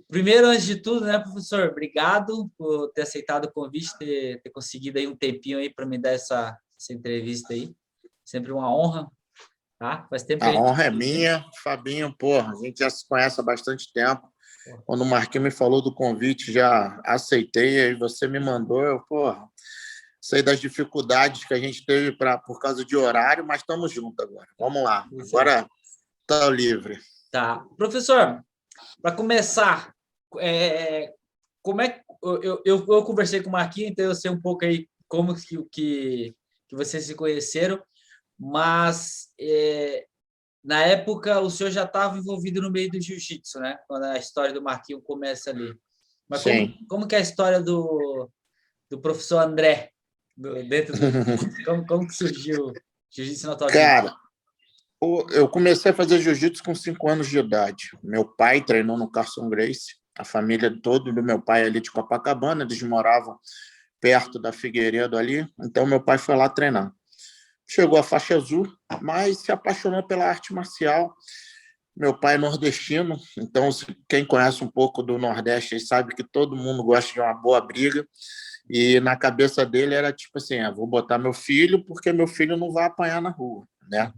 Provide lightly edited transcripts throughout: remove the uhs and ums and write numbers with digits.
Primeiro, antes de tudo, né, professor, obrigado por ter aceitado o convite, ter conseguido aí um tempinho aí para me dar essa entrevista aí. Sempre uma honra, tá? Faz tempo que a A gente honra é se vê. minha, Fabinho, porra, a gente já se conhece há bastante tempo. Quando o Marquinhos me falou do convite, já aceitei, aí você me mandou, porra, sei das dificuldades que a gente teve por causa de horário, mas estamos juntos agora. Vamos lá, Isso aí. agora está livre. Tá. Professor, para começar, como é que eu conversei com o Marquinhos, então eu sei um pouco aí como que vocês se conheceram, mas na época o senhor já estava envolvido no meio do jiu-jitsu, né? Quando a história do Marquinhos começa ali. Mas Sim. como que é a história do professor André dentro do jiu-jitsu? Como que surgiu o jiu-jitsu na tua vida? Cara, eu comecei a fazer jiu-jitsu com 5 anos de idade. Meu pai treinou no Carson Gracie, a família toda do meu pai ali de Copacabana, eles moravam perto da Figueiredo ali, então meu pai foi lá treinar. Chegou à faixa azul, mas se apaixonou pela arte marcial. Meu pai é nordestino, então quem conhece um pouco do Nordeste sabe que todo mundo gosta de uma boa briga. E na cabeça dele era tipo assim, vou botar meu filho porque meu filho não vai apanhar na rua, né?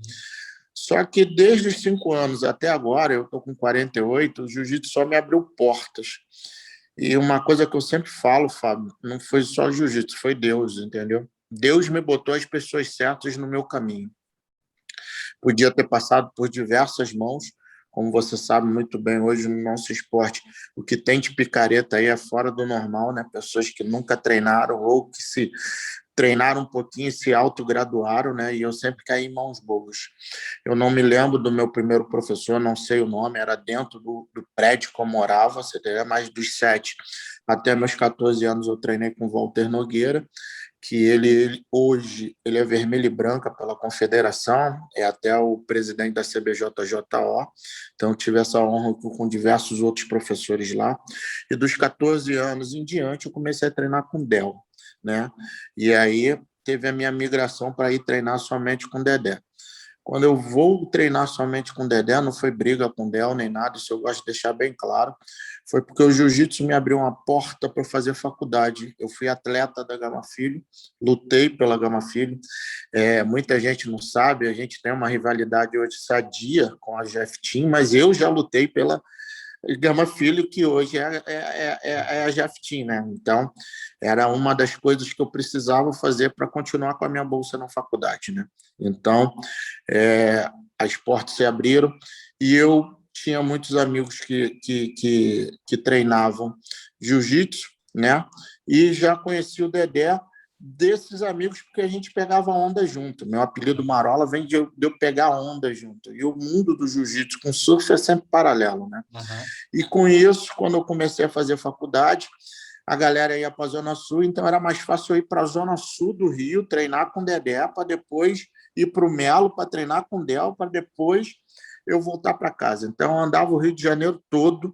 Só que desde os 5 anos até agora, eu estou com 48, o jiu-jitsu só me abriu portas. E uma coisa que eu sempre falo, Fábio, não foi só jiu-jitsu, foi Deus, entendeu? Deus me botou as pessoas certas no meu caminho. Podia ter passado por diversas mãos, como você sabe muito bem hoje no nosso esporte, o que tem de picareta aí é fora do normal, né? Pessoas que nunca treinaram ou que se treinaram um pouquinho e se autograduaram, né? E eu sempre caí em mãos boas. Eu não me lembro do meu primeiro professor, não sei o nome, era dentro do prédio que eu morava, você teria mais dos 7 até meus 14 anos eu treinei com o Walter Nogueira, que ele hoje ele é vermelho e branca pela confederação, é até o presidente da CBJJO, então tive essa honra com diversos outros professores lá, e dos 14 anos em diante eu comecei a treinar com o Del, né? E aí teve a minha migração para ir treinar somente com o Dedé. Quando eu vou treinar somente com o Dedé, não foi briga com o Del nem nada, isso eu gosto de deixar bem claro. Foi porque o jiu-jitsu me abriu uma porta para fazer faculdade. Eu fui atleta da Gama Filho, lutei pela Gama Filho. Muita gente não sabe, a gente tem uma rivalidade hoje sadia com a GF Team, mas eu já lutei pela Gama Filho, que hoje é a GF Team, né? Então, era uma das coisas que eu precisava fazer para continuar com a minha bolsa na faculdade, né? Então, as portas se abriram e eu tinha muitos amigos que treinavam jiu-jitsu, né? E já conheci o Dedé desses amigos porque a gente pegava onda junto. Meu apelido Marola vem de eu pegar onda junto. E o mundo do jiu-jitsu com surf é sempre paralelo, né? Uhum. E com isso, quando eu comecei a fazer faculdade, a galera ia para a Zona Sul, então era mais fácil eu ir para a Zona Sul do Rio, treinar com o Dedé, para depois ir para o Melo, para treinar com o Del, para depois eu voltar para casa. Então, eu andava o Rio de Janeiro todo,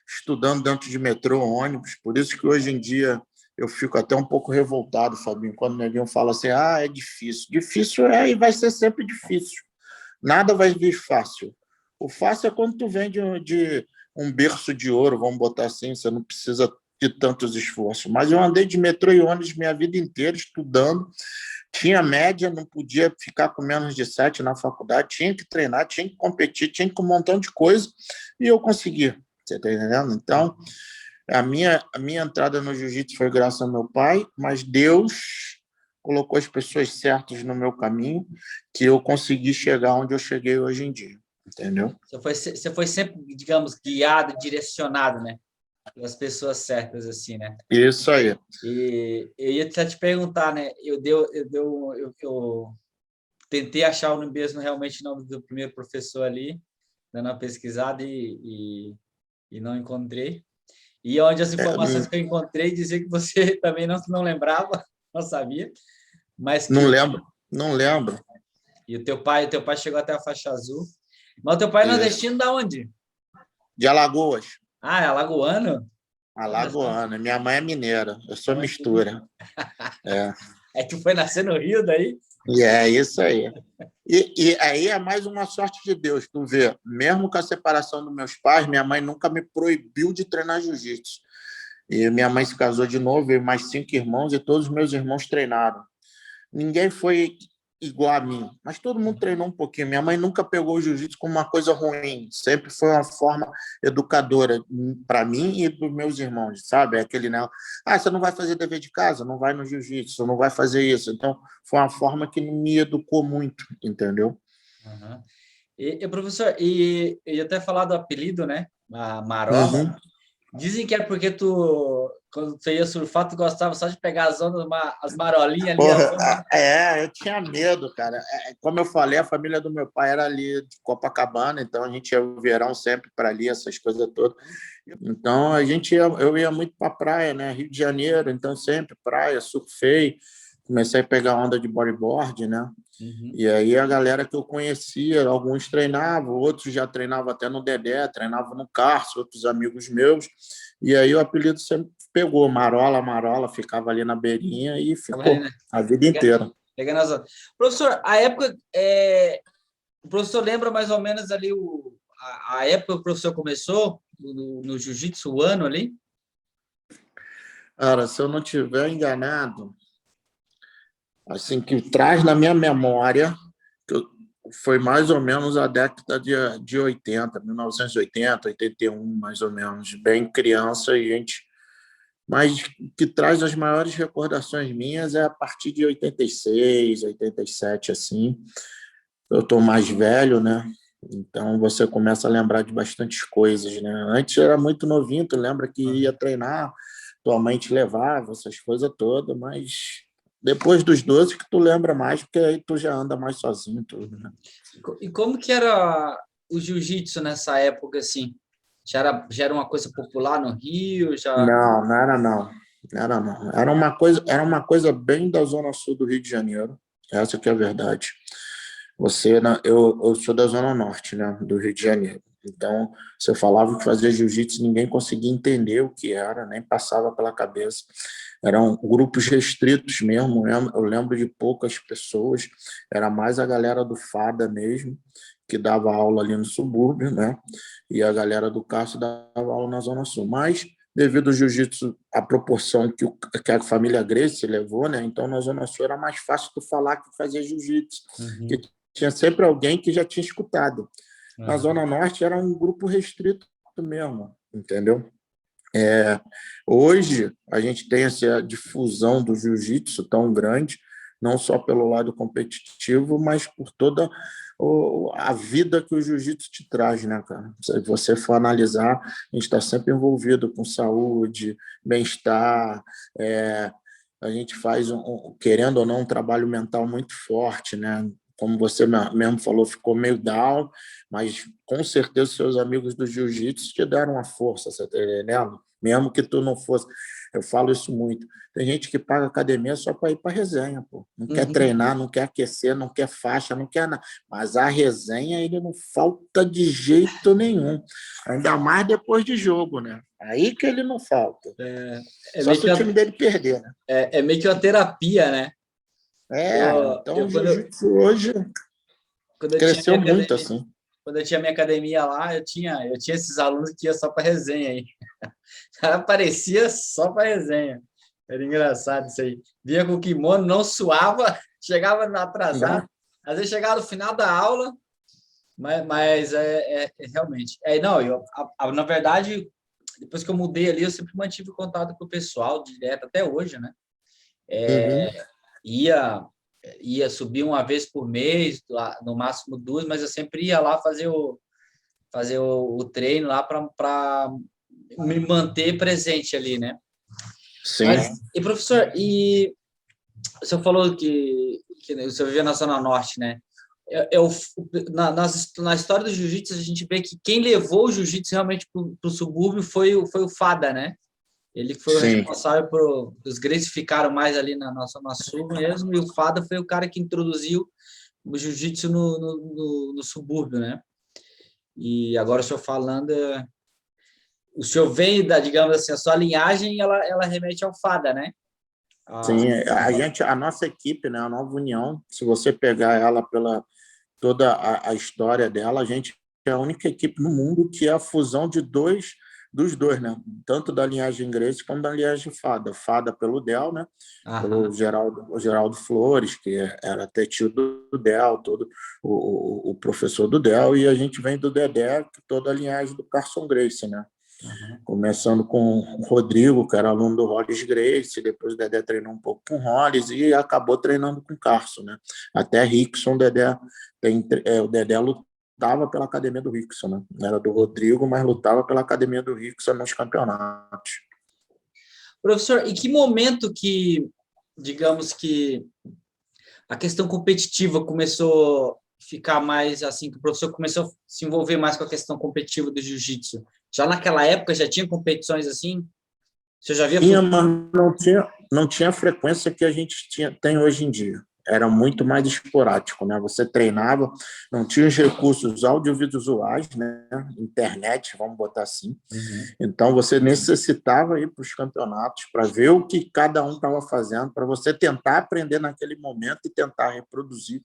estudando dentro de metrô, ônibus. Por isso que hoje em dia eu fico até um pouco revoltado, Fabinho, quando o neguinho fala assim, é difícil. Difícil e vai ser sempre difícil. Nada vai vir fácil. O fácil é quando tu vem de um berço de ouro, vamos botar assim, você não precisa de tantos esforços. Mas eu andei de metrô e ônibus minha vida inteira estudando, tinha média, não podia ficar com menos de 7 na faculdade, tinha que treinar, tinha que competir, tinha que um montão de coisa, e eu consegui. Você está entendendo? Então, a minha entrada no jiu-jitsu foi graças ao meu pai, mas Deus colocou as pessoas certas no meu caminho, que eu consegui chegar onde eu cheguei hoje em dia, entendeu? Você foi sempre, digamos, guiado, direcionado, né? Pelas pessoas certas, assim, né? Isso aí. E eu ia te perguntar, né? Eu tentei achar o mesmo realmente o nome do primeiro professor ali, dando uma pesquisada e não encontrei. E onde as informações que eu encontrei dizia que você também não lembrava, não sabia, mas Não que lembro, não lembro. e o teu pai chegou até a faixa azul. Mas o teu pai é Isso. nordestino da onde? De Alagoas. Ah, é alagoano? Olha só. Alagoana. Minha mãe é mineira, eu sou Também tem. mistura. É. É que foi nascer no Rio daí? E é isso aí. E aí é mais uma sorte de Deus, tu vê, mesmo com a separação dos meus pais, minha mãe nunca me proibiu de treinar jiu-jitsu. E minha mãe se casou de novo, eu mais 5 irmãos, e todos os meus irmãos treinaram. Ninguém foi igual a mim, mas todo mundo treinou um pouquinho. Minha mãe nunca pegou o jiu-jitsu como uma coisa ruim, sempre foi uma forma educadora para mim e para os meus irmãos, sabe? É aquele, né? Ah, você não vai fazer dever de casa, não vai no jiu-jitsu, não vai fazer isso. Então, foi uma forma que me educou muito, entendeu? Uhum. Professor, eu ia até falar do apelido, né? A Marola. Uhum. Dizem que é porque quando você ia surfar, tu gostava só de pegar as ondas, as marolinhas ali, as Porra, ondas. eu tinha medo, cara. Como eu falei, a família do meu pai era ali de Copacabana, então a gente ia no verão sempre para ali, essas coisas todas. Então eu ia muito para praia, né? Rio de Janeiro, então sempre praia, surfei, comecei a pegar onda de bodyboard, né? Uhum. E aí a galera que eu conhecia, alguns treinavam, outros já treinavam até no Dedé, treinavam no Carso, outros amigos meus. E aí o apelido sempre pegou, Marola, Marola, ficava ali na beirinha e Tava ali, ficou né? a vida Pega- inteira. Pegando as ondas. Professor, a época, o professor lembra mais ou menos ali a época que o professor começou no jiu-jitsu, o ano ali? Cara, se eu não tiver enganado, assim, que traz na minha memória, que foi mais ou menos a década de 80, 1980, 81, mais ou menos, bem criança, e gente. Mas que traz as maiores recordações minhas é a partir de 86, 87, assim. Eu estou mais velho, né? Então você começa a lembrar de bastantes coisas, né? Antes era muito novinho, tu lembra que ia treinar, tua mãe te levava, essas coisas todas, mas depois dos 12 que tu lembra mais, porque aí tu já anda mais sozinho, tudo, né? E como que era o jiu-jitsu nessa época, assim? Já era uma coisa popular no Rio? Já... Não, não era não. Não era não. Era uma coisa bem da zona sul do Rio de Janeiro. Essa que é a verdade. Eu sou da zona norte, né, do Rio de Janeiro. Então, se eu falava que fazia jiu-jitsu, ninguém conseguia entender o que era, nem passava pela cabeça. Eram grupos restritos mesmo. Eu lembro de poucas pessoas. Era mais a galera do Fada mesmo, que dava aula ali no subúrbio, né? E a galera do Cássio dava aula na Zona Sul. Mas, devido ao jiu-jitsu, a proporção que a família Gracie levou, né? Então, na Zona Sul era mais fácil tu falar que fazia jiu-jitsu, que Uhum, tinha sempre alguém que já tinha escutado. Na uhum. Zona Norte era um grupo restrito mesmo, entendeu? Hoje, a gente tem essa difusão do jiu-jitsu tão grande, não só pelo lado competitivo, mas por toda a vida que o jiu-jitsu te traz, né, cara? Se você for analisar, a gente está sempre envolvido com saúde, bem-estar, a gente faz, querendo ou não, um trabalho mental muito forte, né? Como você mesmo falou, ficou meio down, mas com certeza seus amigos do jiu-jitsu te deram uma força, você tá entendendo? Mesmo que tu não fosse. Eu falo isso muito. Tem gente que paga academia só para ir para resenha, pô. Não quer Uhum. treinar, não quer aquecer, não quer faixa, não quer nada. Mas a resenha ele não falta de jeito nenhum. Ainda mais depois de jogo, né? Aí que ele não falta. É Só meio se que o time dele perder, né? é meio que uma terapia, né? Então o Quando, jiu-jitsu hoje quando eu tinha cresceu minha muito, academia, assim. quando eu tinha minha academia lá, eu tinha esses alunos que iam só para resenha aí. O cara aparecia só para resenha. Era engraçado isso aí. Via com o kimono, não suava, chegava atrasado. Né? Às vezes chegava no final da aula, mas realmente. Não, na verdade, depois que eu mudei ali, eu sempre mantive contato com o pessoal direto até hoje, né? Uhum. Ia ia subir uma vez por mês, lá, no máximo duas, mas eu sempre ia lá fazer o treino lá para me manter presente ali, né? Sim. Mas, professor, e o senhor falou que o senhor vivia na Zona Norte, né? Eu, na história do jiu-jitsu, a gente vê que quem levou o jiu-jitsu realmente para o subúrbio foi o Fada, né? Ele foi o Sim. responsável por... Os Gracie ficaram mais ali na nossa sul mesmo, e o Fada foi o cara que introduziu o jiu-jitsu no subúrbio, né? E agora o senhor falando... O senhor vem da, digamos assim, a sua linhagem, ela remete ao Fada, né? Sim, a nossa equipe, né, a Nova União, se você pegar ela pela toda a história dela, a gente é a única equipe no mundo que é a fusão dos dois, né? Tanto da linhagem Gracie como da linhagem Fada. Fada pelo Del, né? Pelo Geraldo Flores, que era até tio do Del, todo o professor do Del, e a gente vem do Dedé, toda a linhagem do Carson Gracie, né? Começando com o Rodrigo, que era aluno do Hollis Gracie, depois o Dedé treinou um pouco com o Hollis e acabou treinando com o Carson, né? Até Rickson, o Dedé lutava pela academia do Rickson, né? Era do Rodrigo, mas lutava pela academia do Rickson nos campeonatos. Professor, em que momento que, digamos que a questão competitiva começou a ficar mais assim, que o professor começou a se envolver mais com a questão competitiva do jiu-jitsu? Já naquela época já tinha competições assim? Você já via? Tinha, mas não tinha a frequência que a gente tem hoje em dia. Era muito mais esporádico, né? Você treinava, não tinha os recursos audiovisuais, né? Internet, vamos botar assim. Então, você necessitava ir para os campeonatos para ver o que cada um estava fazendo, para você tentar aprender naquele momento e tentar reproduzir.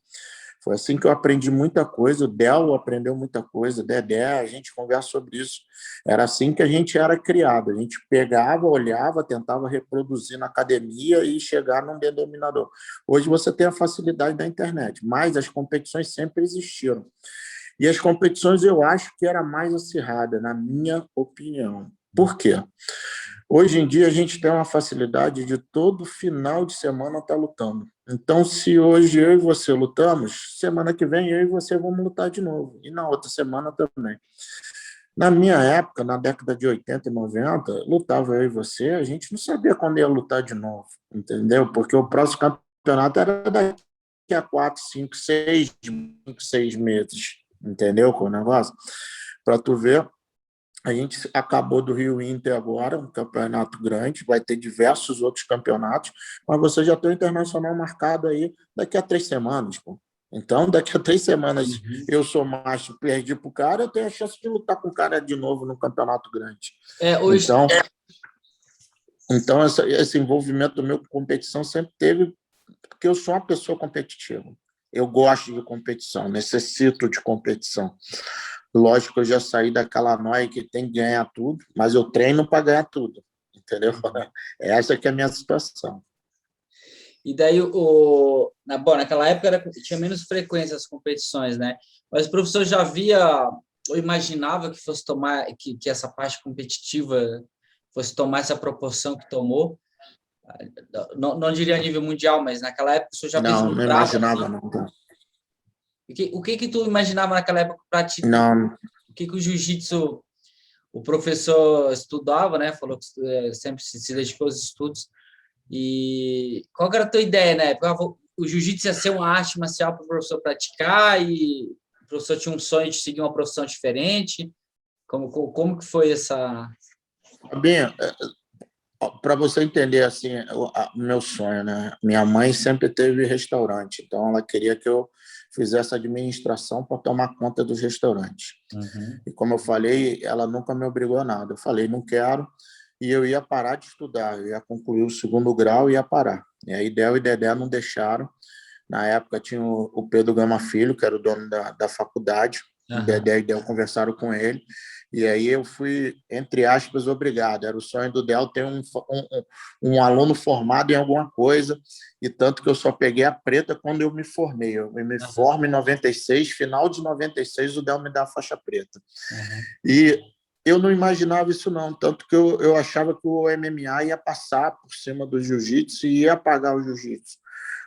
Foi assim que eu aprendi muita coisa, o Del aprendeu muita coisa, o Dedé, a gente conversa sobre isso. Era assim que a gente era criado, a gente pegava, olhava, tentava reproduzir na academia e chegar num denominador. Hoje você tem a facilidade da internet, mas as competições sempre existiram. E as competições eu acho que era mais acirrada, na minha opinião. Por quê? Hoje em dia a gente tem uma facilidade de todo final de semana estar lutando. Então, se hoje eu e você lutamos, semana que vem eu e você vamos lutar de novo. E na outra semana também. Na minha época, na década de 80 e 90, lutava eu e você, a gente não sabia quando ia lutar de novo, entendeu? Porque o próximo campeonato era daqui a 4, 5, 6 meses, entendeu? Com o negócio. Para tu ver, a gente acabou do Rio Inter agora, um campeonato grande, vai ter diversos outros campeonatos, mas você já tem o Internacional marcado aí daqui a 3 semanas, pô. Então, daqui a 3 semanas, eu sou macho, perdi para o cara, eu tenho a chance de lutar com o cara de novo no campeonato grande. Hoje... Então esse envolvimento do meu com competição sempre teve, porque eu sou uma pessoa competitiva. Eu gosto de competição, necessito de competição. Lógico que eu já saí daquela noia que tem que ganhar tudo, mas eu treino para ganhar tudo, entendeu? Essa que é a minha situação. E daí, naquela época tinha menos frequência as competições, né? Mas o professor já via, ou imaginava que fosse tomar, que essa parte competitiva fosse tomar essa proporção que tomou? Não diria a nível mundial, mas naquela época o senhor já não imaginava, assim? Não. O que tu imaginava naquela época para ti? Não. O que o jiu-jitsu, o professor estudava, né? Falou que sempre se dedicou aos estudos. E qual era a tua ideia, né? O jiu-jitsu ia ser uma arte marcial para o professor praticar e o professor tinha um sonho de seguir uma profissão diferente? Como que foi essa... Bem, para você entender assim, o meu sonho, né? Minha mãe sempre teve restaurante, então ela queria que eu fizesse administração para tomar conta dos restaurantes. E como eu falei, ela nunca me obrigou a nada. Eu falei, não quero, e eu ia parar de estudar, eu ia concluir o 2º grau e ia parar. E aí Del e Dedé não deixaram. Na época tinha o Pedro Gama Filho, que era o dono da faculdade. O Dedé e Del conversaram com ele. E aí eu fui, entre aspas, obrigado. Era o sonho do Del ter um aluno formado em alguma coisa, e tanto que eu só peguei a preta quando eu me formei. Eu me formo em 96, final de 96, o Del me dá a faixa preta. E eu não imaginava isso não, tanto que eu achava que o MMA ia passar por cima do jiu-jitsu e ia apagar o jiu-jitsu,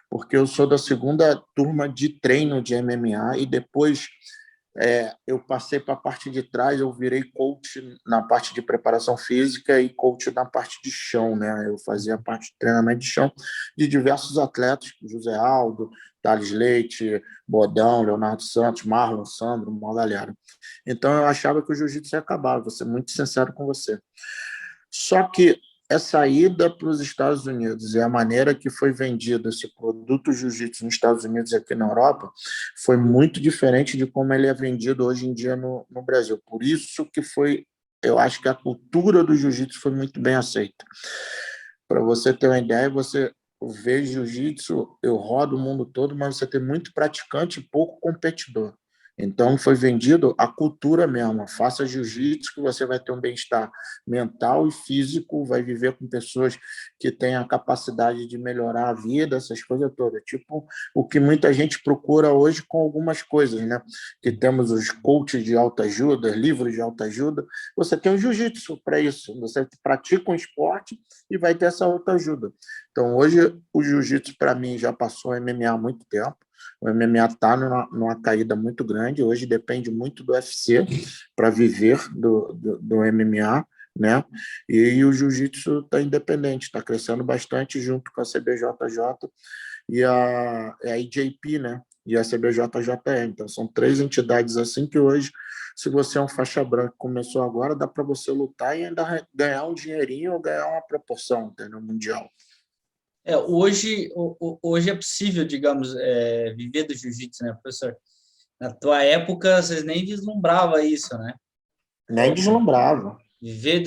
porque eu sou da 2ª turma de treino de MMA e depois eu passei para a parte de trás, eu virei coach na parte de preparação física e coach na parte de chão, né? Eu fazia a parte de treinamento de chão de diversos atletas, José Aldo, Thales Leite, Bodão, Leonardo Santos, Marlon, Sandro, uma galera. Então eu achava que o jiu-jitsu ia acabar, vou ser muito sincero com você. Só que essa ida para os Estados Unidos e a maneira que foi vendido esse produto jiu-jitsu nos Estados Unidos e aqui na Europa foi muito diferente de como ele é vendido hoje em dia no Brasil. Por isso que eu acho que a cultura do jiu-jitsu foi muito bem aceita. Para você ter uma ideia, ver jiu-jitsu, eu rodo o mundo todo, mas você tem muito praticante e pouco competidor. Então, foi vendido a cultura mesmo. Faça jiu-jitsu que você vai ter um bem-estar mental e físico, vai viver com pessoas que têm a capacidade de melhorar a vida, essas coisas todas. Tipo o que muita gente procura hoje com algumas coisas, né? Que temos os coaches de autoajuda, livros de autoajuda. Você tem o jiu-jitsu para isso. Você pratica um esporte e vai ter essa autoajuda. Então, hoje, o jiu-jitsu, para mim, já passou o MMA há muito tempo. O MMA está numa caída muito grande. Hoje depende muito do UFC para viver do MMA, né? E o jiu-jitsu está independente, está crescendo bastante junto com a CBJJ e a IJP, né? E a CBJJM. Então, são três entidades assim que hoje, se você é um faixa branca que começou agora, dá para você lutar e ainda ganhar um dinheirinho ou ganhar uma proporção, entendeu? Mundial. Hoje é possível, digamos, viver do jiu-jitsu, né, professor? Na tua época, vocês nem vislumbravam isso, né? Nem deslumbrava.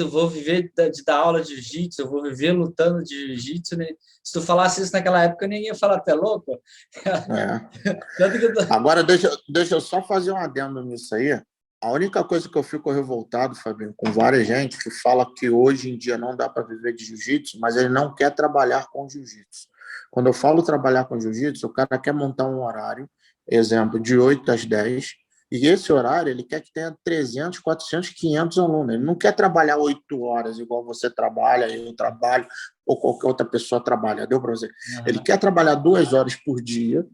Vou viver de dar aula de jiu-jitsu, eu vou viver lutando de jiu-jitsu. Né? Se tu falasse isso naquela época, ninguém ia falar, até louco. Tanto que Agora, deixa eu só fazer um adendo nisso aí. A única coisa que eu fico revoltado, Fabinho, com várias gente que fala que hoje em dia não dá para viver de jiu-jitsu, mas ele não quer trabalhar com jiu-jitsu. Quando eu falo trabalhar com jiu-jitsu, o cara quer montar um horário, exemplo, de 8 às 10, e esse horário ele quer que tenha 300, 400, 500 alunos. Ele não quer trabalhar 8 horas igual você trabalha, eu trabalho, ou qualquer outra pessoa trabalha. Deu para você? Uhum. Ele quer trabalhar 2 horas por dia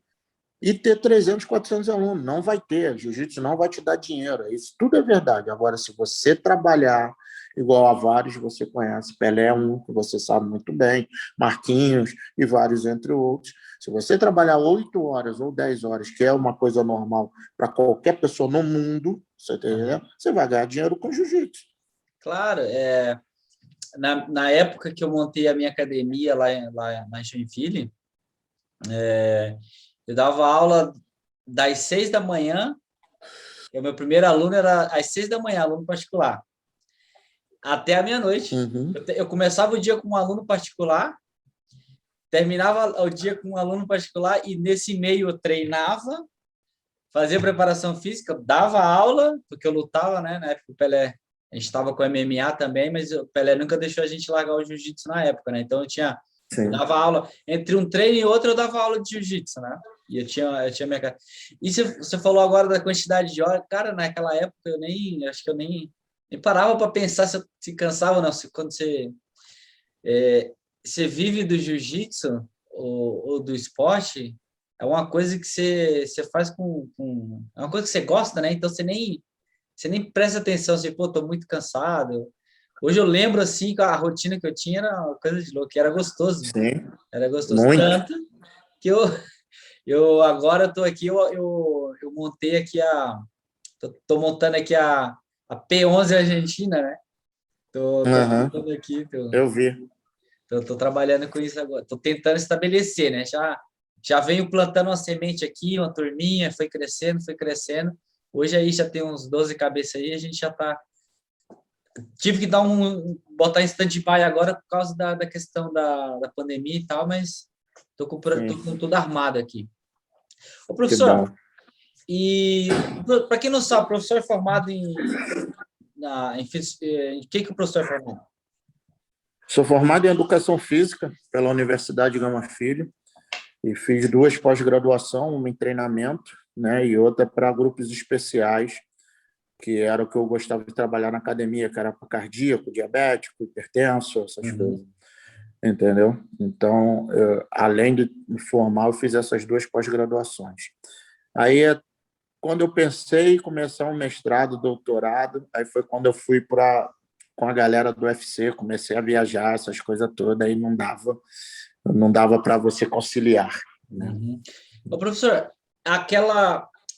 e ter 300, 400 alunos. Não vai ter. Jiu-jitsu não vai te dar dinheiro. Isso tudo é verdade. Agora, se você trabalhar igual a vários você conhece, Pelé é um, que você sabe muito bem, Marquinhos e vários entre outros. Se você trabalhar 8 horas ou 10 horas, que é uma coisa normal para qualquer pessoa no mundo, você vai ganhar dinheiro com jiu-jitsu. Claro. Na época que eu montei a minha academia lá em Joinville, eu dava aula das 6 da manhã, e o meu primeiro aluno era às 6 da manhã, aluno particular, até a meia-noite. Uhum. Eu começava o dia com um aluno particular, terminava o dia com um aluno particular, e nesse meio eu treinava, fazia preparação física, dava aula, porque eu lutava, né? Na época o Pelé, a gente estava com MMA também, mas o Pelé nunca deixou a gente largar o jiu-jitsu na época, né? Então eu dava aula, entre um treino e outro eu dava aula de jiu-jitsu, né? E eu tinha minha cara. E você falou agora da quantidade de horas, cara, naquela época acho que eu nem parava para pensar se cansava ou não. Quando você vive do jiu-jitsu ou do esporte, é uma coisa que você faz é uma coisa que você gosta, né? Então você nem presta atenção, assim, pô, tô muito cansado. Hoje eu lembro, assim, que a rotina que eu tinha era uma coisa de louco, que era gostoso. Sim. Era gostoso. Muito. Tanto que eu agora estou aqui, eu montei aqui tô montando aqui a P11 Argentina, né? Tô montando aqui. Eu vi. Tô trabalhando com isso agora. Tô tentando estabelecer, né? Já venho plantando uma semente aqui, uma turminha, foi crescendo, foi crescendo. Hoje aí já tem uns 12 cabeças aí, a gente já tá... Tive que botar em stand-by agora por causa da questão da pandemia e tal, mas tô com tudo armado aqui. Ô, professor, e para quem não sabe, o professor é formado em que o professor é formado? Sou formado em Educação Física pela Universidade Gama Filho e fiz 2 pós-graduação, uma em treinamento, né, e outra para grupos especiais, que era o que eu gostava de trabalhar na academia, que era para cardíaco, diabético, hipertenso, essas coisas. Entendeu? Então, além de me formar, eu fiz essas 2 pós-graduações. Aí, quando eu pensei em começar um mestrado, doutorado, aí foi quando eu fui com a galera do UFC, comecei a viajar, essas coisas todas, aí não dava para você conciliar. Né? Ô, professor,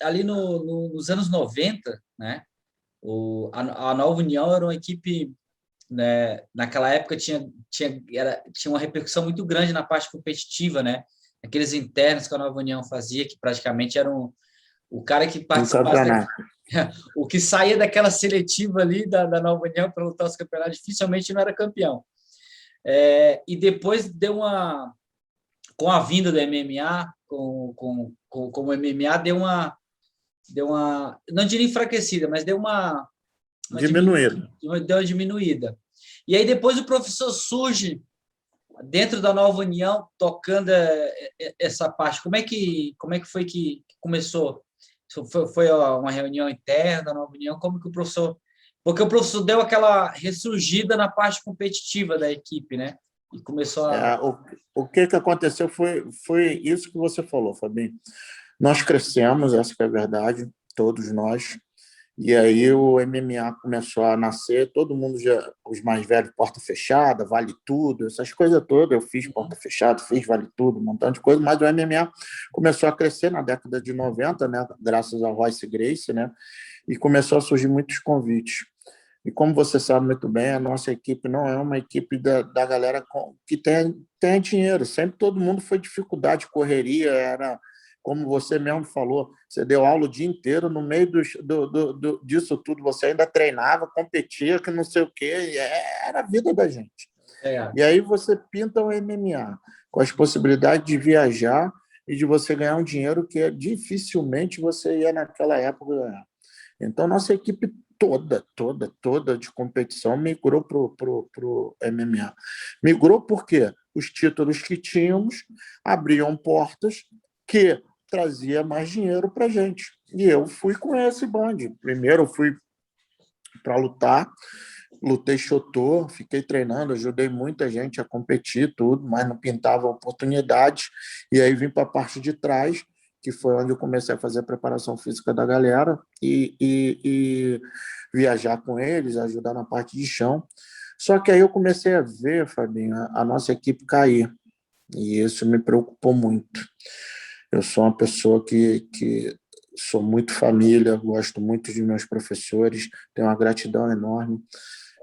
ali nos anos 90, né, a Nova União era uma equipe, né, naquela época tinha uma repercussão muito grande na parte competitiva, né? Aqueles internos que a Nova União fazia, que praticamente eram o cara que participasse, o que saía daquela seletiva ali da Nova União para lutar os campeonatos, dificilmente não era campeão. E depois deu uma com a vinda do MMA, com o MMA deu uma, não diria enfraquecida, mas deu uma Diminuído. deu uma diminuída. E aí depois o professor surge dentro da Nova União, tocando essa parte. Como é que foi que começou? Foi uma reunião interna da Nova União? Como que o professor... Porque o professor deu aquela ressurgida na parte competitiva da equipe, né? E começou a... O que aconteceu foi isso que você falou, Fabinho. Nós crescemos, essa que é a verdade, todos nós. E aí o MMA começou a nascer, todo mundo já, os mais velhos, porta fechada, vale tudo, essas coisas todas. Eu fiz porta fechada, fiz vale tudo, um montão de coisa, mas o MMA começou a crescer na década de 90, né, graças ao Royce Gracie, né, e começou a surgir muitos convites. E como você sabe muito bem, a nossa equipe não é uma equipe da galera que tem dinheiro. Sempre todo mundo foi dificuldade, correria, era, como você mesmo falou, você deu aula o dia inteiro, no meio disso tudo, você ainda treinava, competia, que não sei o quê, era a vida da gente. E aí você pinta o MMA, com as possibilidades de viajar e de você ganhar um dinheiro que dificilmente você ia naquela época ganhar. Então, nossa equipe toda de competição migrou para o MMA. Migrou porque os títulos que tínhamos abriam portas que trazia mais dinheiro para a gente. E eu fui com esse bonde. Primeiro eu fui para lutar, lutei Chotô, fiquei treinando, ajudei muita gente a competir, tudo, mas não pintava oportunidades. E aí vim para a parte de trás, que foi onde eu comecei a fazer a preparação física da galera e viajar com eles, ajudar na parte de chão. Só que aí eu comecei a ver, Fabinho, a nossa equipe cair. E isso me preocupou muito. Eu sou uma pessoa que sou muito família, gosto muito de meus professores, tenho uma gratidão enorme.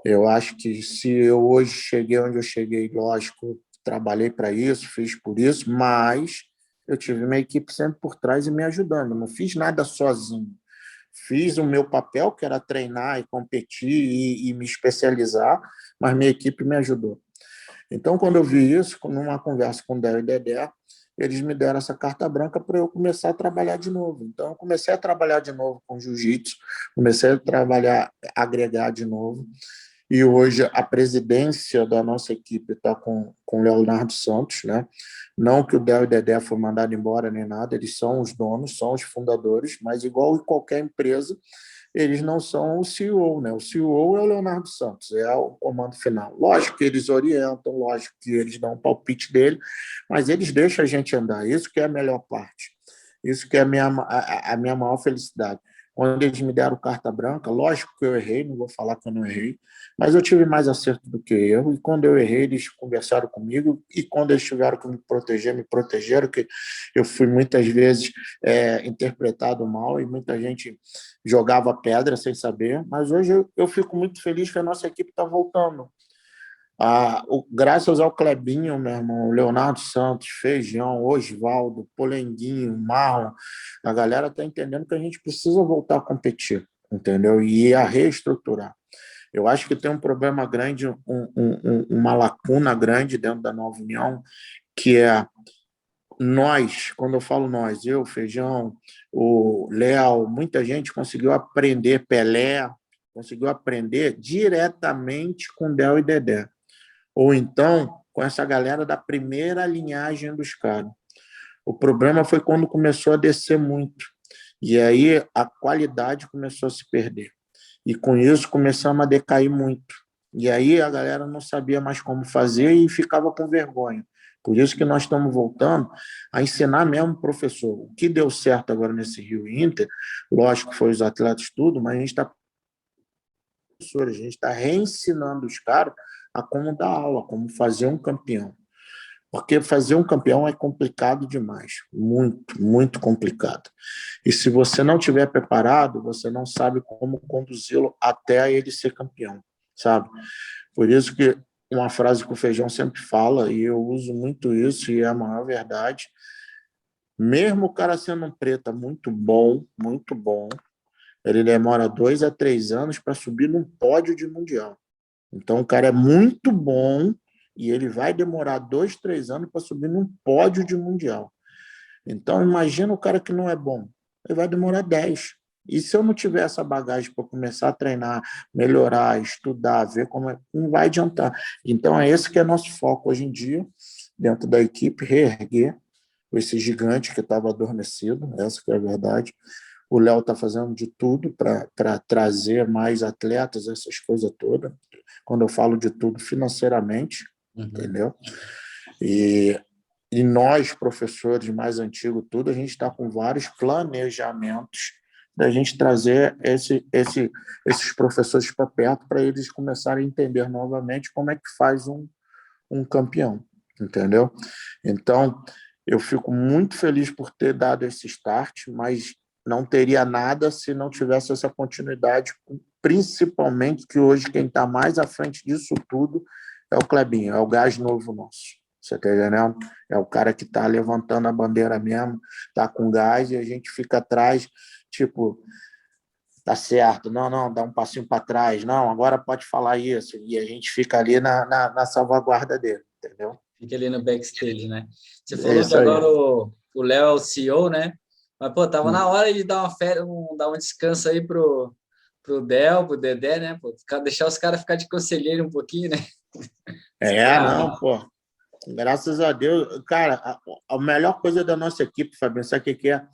Eu acho que se eu hoje cheguei onde eu cheguei, lógico, trabalhei para isso, fiz por isso, mas eu tive minha equipe sempre por trás e me ajudando. Não fiz nada sozinho. Fiz o meu papel, que era treinar e competir e me especializar, mas minha equipe me ajudou. Então, quando eu vi isso, numa conversa com o Del e Dedé, eles me deram essa carta branca para eu começar a trabalhar de novo. Então, eu comecei a trabalhar de novo com jiu-jitsu, comecei a trabalhar, agregar de novo. E hoje a presidência da nossa equipe está com o Leonardo Santos, né? Não que o Del e Dedé foi mandado embora nem nada, eles são os donos, são os fundadores, mas igual em qualquer empresa, eles não são o CEO, né? O CEO é o Leonardo Santos, é o comando final. Lógico que eles orientam, lógico que eles dão um palpite dele, mas eles deixam a gente andar. Isso que é a melhor parte. Isso que é a minha maior felicidade. Quando eles me deram carta branca, lógico que eu errei, não vou falar que eu não errei, mas eu tive mais acerto do que erro, e quando eu errei, eles conversaram comigo, e quando eles tiveram que me protegeram, que eu fui muitas vezes interpretado mal, e muita gente jogava pedra sem saber, mas hoje eu fico muito feliz que a nossa equipe está voltando. Graças ao Clebinho, meu irmão, Leonardo Santos, Feijão, Osvaldo, Polenguinho, Marlon, a galera está entendendo que a gente precisa voltar a competir, entendeu? E a reestruturar. Eu acho que tem um problema grande, uma lacuna grande dentro da Nova União, que é nós, quando eu falo nós, eu, Feijão, o Léo, muita gente conseguiu aprender, Pelé, conseguiu aprender diretamente com Del e Dedé. Ou então com essa galera da primeira linhagem dos caras. O problema foi quando começou a descer muito. E aí a qualidade começou a se perder. E com isso começamos a decair muito. E aí a galera não sabia mais como fazer e ficava com vergonha. Por isso que nós estamos voltando a ensinar mesmo o professor. O que deu certo agora nesse Rio Inter, lógico que foi os atletas tudo, mas a gente está reensinando os caras a como dar aula, como fazer um campeão. Porque fazer um campeão é complicado demais, muito, muito complicado. E se você não estiver preparado, você não sabe como conduzi-lo até ele ser campeão, sabe? Por isso que uma frase que o Feijão sempre fala, e eu uso muito isso, e é a maior verdade, mesmo o cara sendo um preta muito bom, ele demora 2 a 3 anos para subir num pódio de mundial. Então, o cara é muito bom e ele vai demorar 2, 3 anos para subir num pódio de mundial. Então, imagina o cara que não é bom. Ele vai demorar 10. E se eu não tiver essa bagagem para começar a treinar, melhorar, estudar, ver como é, não vai adiantar. Então, é esse que é nosso foco hoje em dia, dentro da equipe, reerguer esse gigante que estava adormecido, essa que é a verdade. O Léo está fazendo de tudo para trazer mais atletas, essas coisas todas. Quando eu falo de tudo, financeiramente, entendeu? E nós, professores mais antigos, tudo, a gente está com vários planejamentos da gente trazer esses professores para perto para eles começarem a entender novamente como é que faz um campeão, entendeu? Então, eu fico muito feliz por ter dado esse start, mas não teria nada se não tivesse essa continuidade, principalmente que hoje quem está mais à frente disso tudo é o Clebinho, é o gás novo nosso. Você está entendendo? É o cara que está levantando a bandeira mesmo, está com gás e a gente fica atrás, tipo, tá certo, não, dá um passinho para trás, não, agora pode falar isso, e a gente fica ali na salvaguarda dele, entendeu? Fica ali no backstage, né? Você É falou que isso aí. agora o Léo é o CEO, né? Mas, pô, tava na hora de dar uma férias, dar um descanso aí pro Del, pro Dedé, né? Pô, deixar os caras ficar de conselheiro um pouquinho, né? Não, pô. Graças a Deus. Cara, a melhor coisa da nossa equipe, Fabinho, sabe o que é?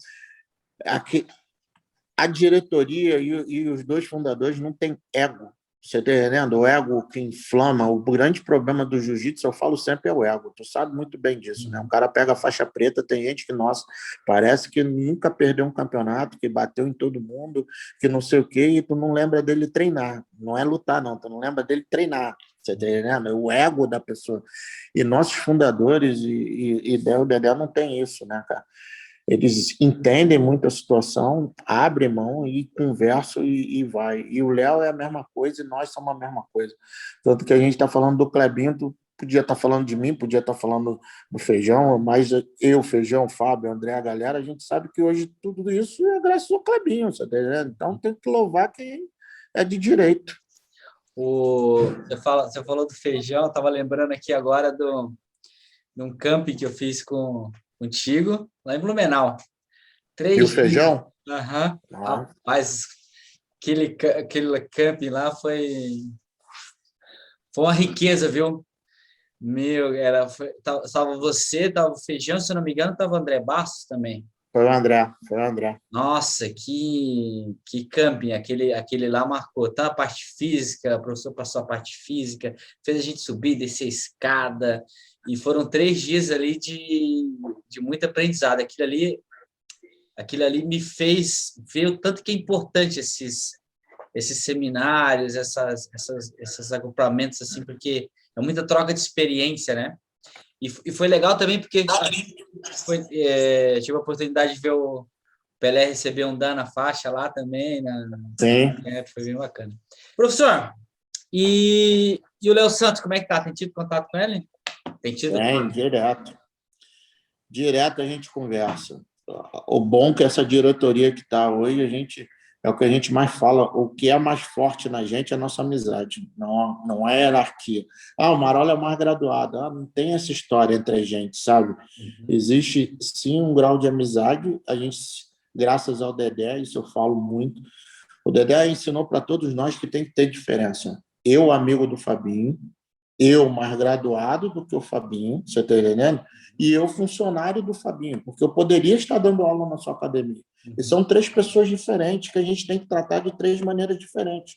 A diretoria e os dois fundadores não têm ego. Você está entendendo? O ego que inflama. O grande problema do jiu-jitsu, eu falo sempre, é o ego. Tu sabe muito bem disso, né? O cara pega a faixa preta, tem gente que, nossa, parece que nunca perdeu um campeonato, que bateu em todo mundo, que não sei o quê, e tu não lembra dele treinar. Não é lutar, não. Tu não lembra dele treinar. Você está entendendo? É o ego da pessoa. E nossos fundadores e o Dedé não tem isso, né, cara? Eles entendem muito a situação, abrem mão e conversam e vai. E o Léo é a mesma coisa e nós somos a mesma coisa. Tanto que a gente está falando do Clebinho, tu podia estar falando de mim, podia estar falando do Feijão, mas eu, Feijão, Fábio, André, a galera, a gente sabe que hoje tudo isso é graças ao Clebinho, você tá entendendo? Então tem que louvar quem é de direito. Você falou do Feijão, estava lembrando aqui agora de um camping que eu fiz contigo, lá em Blumenau. E o 3 dias. Feijão? Aham. Ah, Rapaz, aquele camping lá foi uma riqueza, viu? Meu, tava você, tava o Feijão, se eu não me engano, tava o André Bastos também. foi o André. Nossa, que camping, aquele lá marcou. Tá a parte física, o professor passou a parte física, fez a gente subir, descer a escada, e foram 3 dias ali de muito aprendizado. Aquilo ali me fez ver o tanto que é importante esses seminários, esses agrupamentos, assim, porque é muita troca de experiência, né? E foi legal também porque tive a oportunidade de ver o Pelé receber um Dan na faixa lá também, Sim, foi bem bacana. Professor, e o Léo Santos, como é que tá? Tem tido contato com ele? Tem tido? tem, direto. Direto a gente conversa. O bom é que essa diretoria que está hoje, é o que a gente mais fala, o que é mais forte na gente é a nossa amizade, não é hierarquia. O Marola é mais graduado, não tem essa história entre a gente, sabe? Existe, sim, um grau de amizade, a gente, graças ao Dedé, isso eu falo muito, o Dedé ensinou para todos nós que tem que ter diferença. Eu, amigo do Fabinho, eu mais graduado do que o Fabinho, você está entendendo? E eu funcionário do Fabinho, porque eu poderia estar dando aula na sua academia. E são 3 pessoas diferentes que a gente tem que tratar de 3 maneiras diferentes.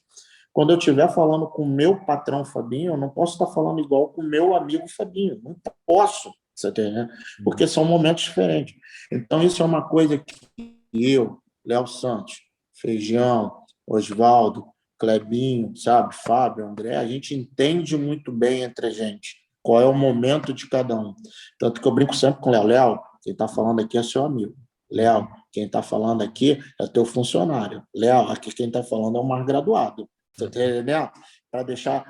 Quando eu estiver falando com o meu patrão Fabinho, eu não posso estar falando igual com o meu amigo Fabinho. Não posso, você tá entendendo? Porque são momentos diferentes. Então, isso é uma coisa que eu, Léo Santos, Feijão, Osvaldo, Clebinho, sabe, Fábio, André, a gente entende muito bem entre a gente qual é o momento de cada um. Tanto que eu brinco sempre com o Léo. Léo, quem está falando aqui é seu amigo. Léo, quem está falando aqui é teu funcionário. Léo, aqui quem está falando é o mais graduado. Você entendeu? Para deixar...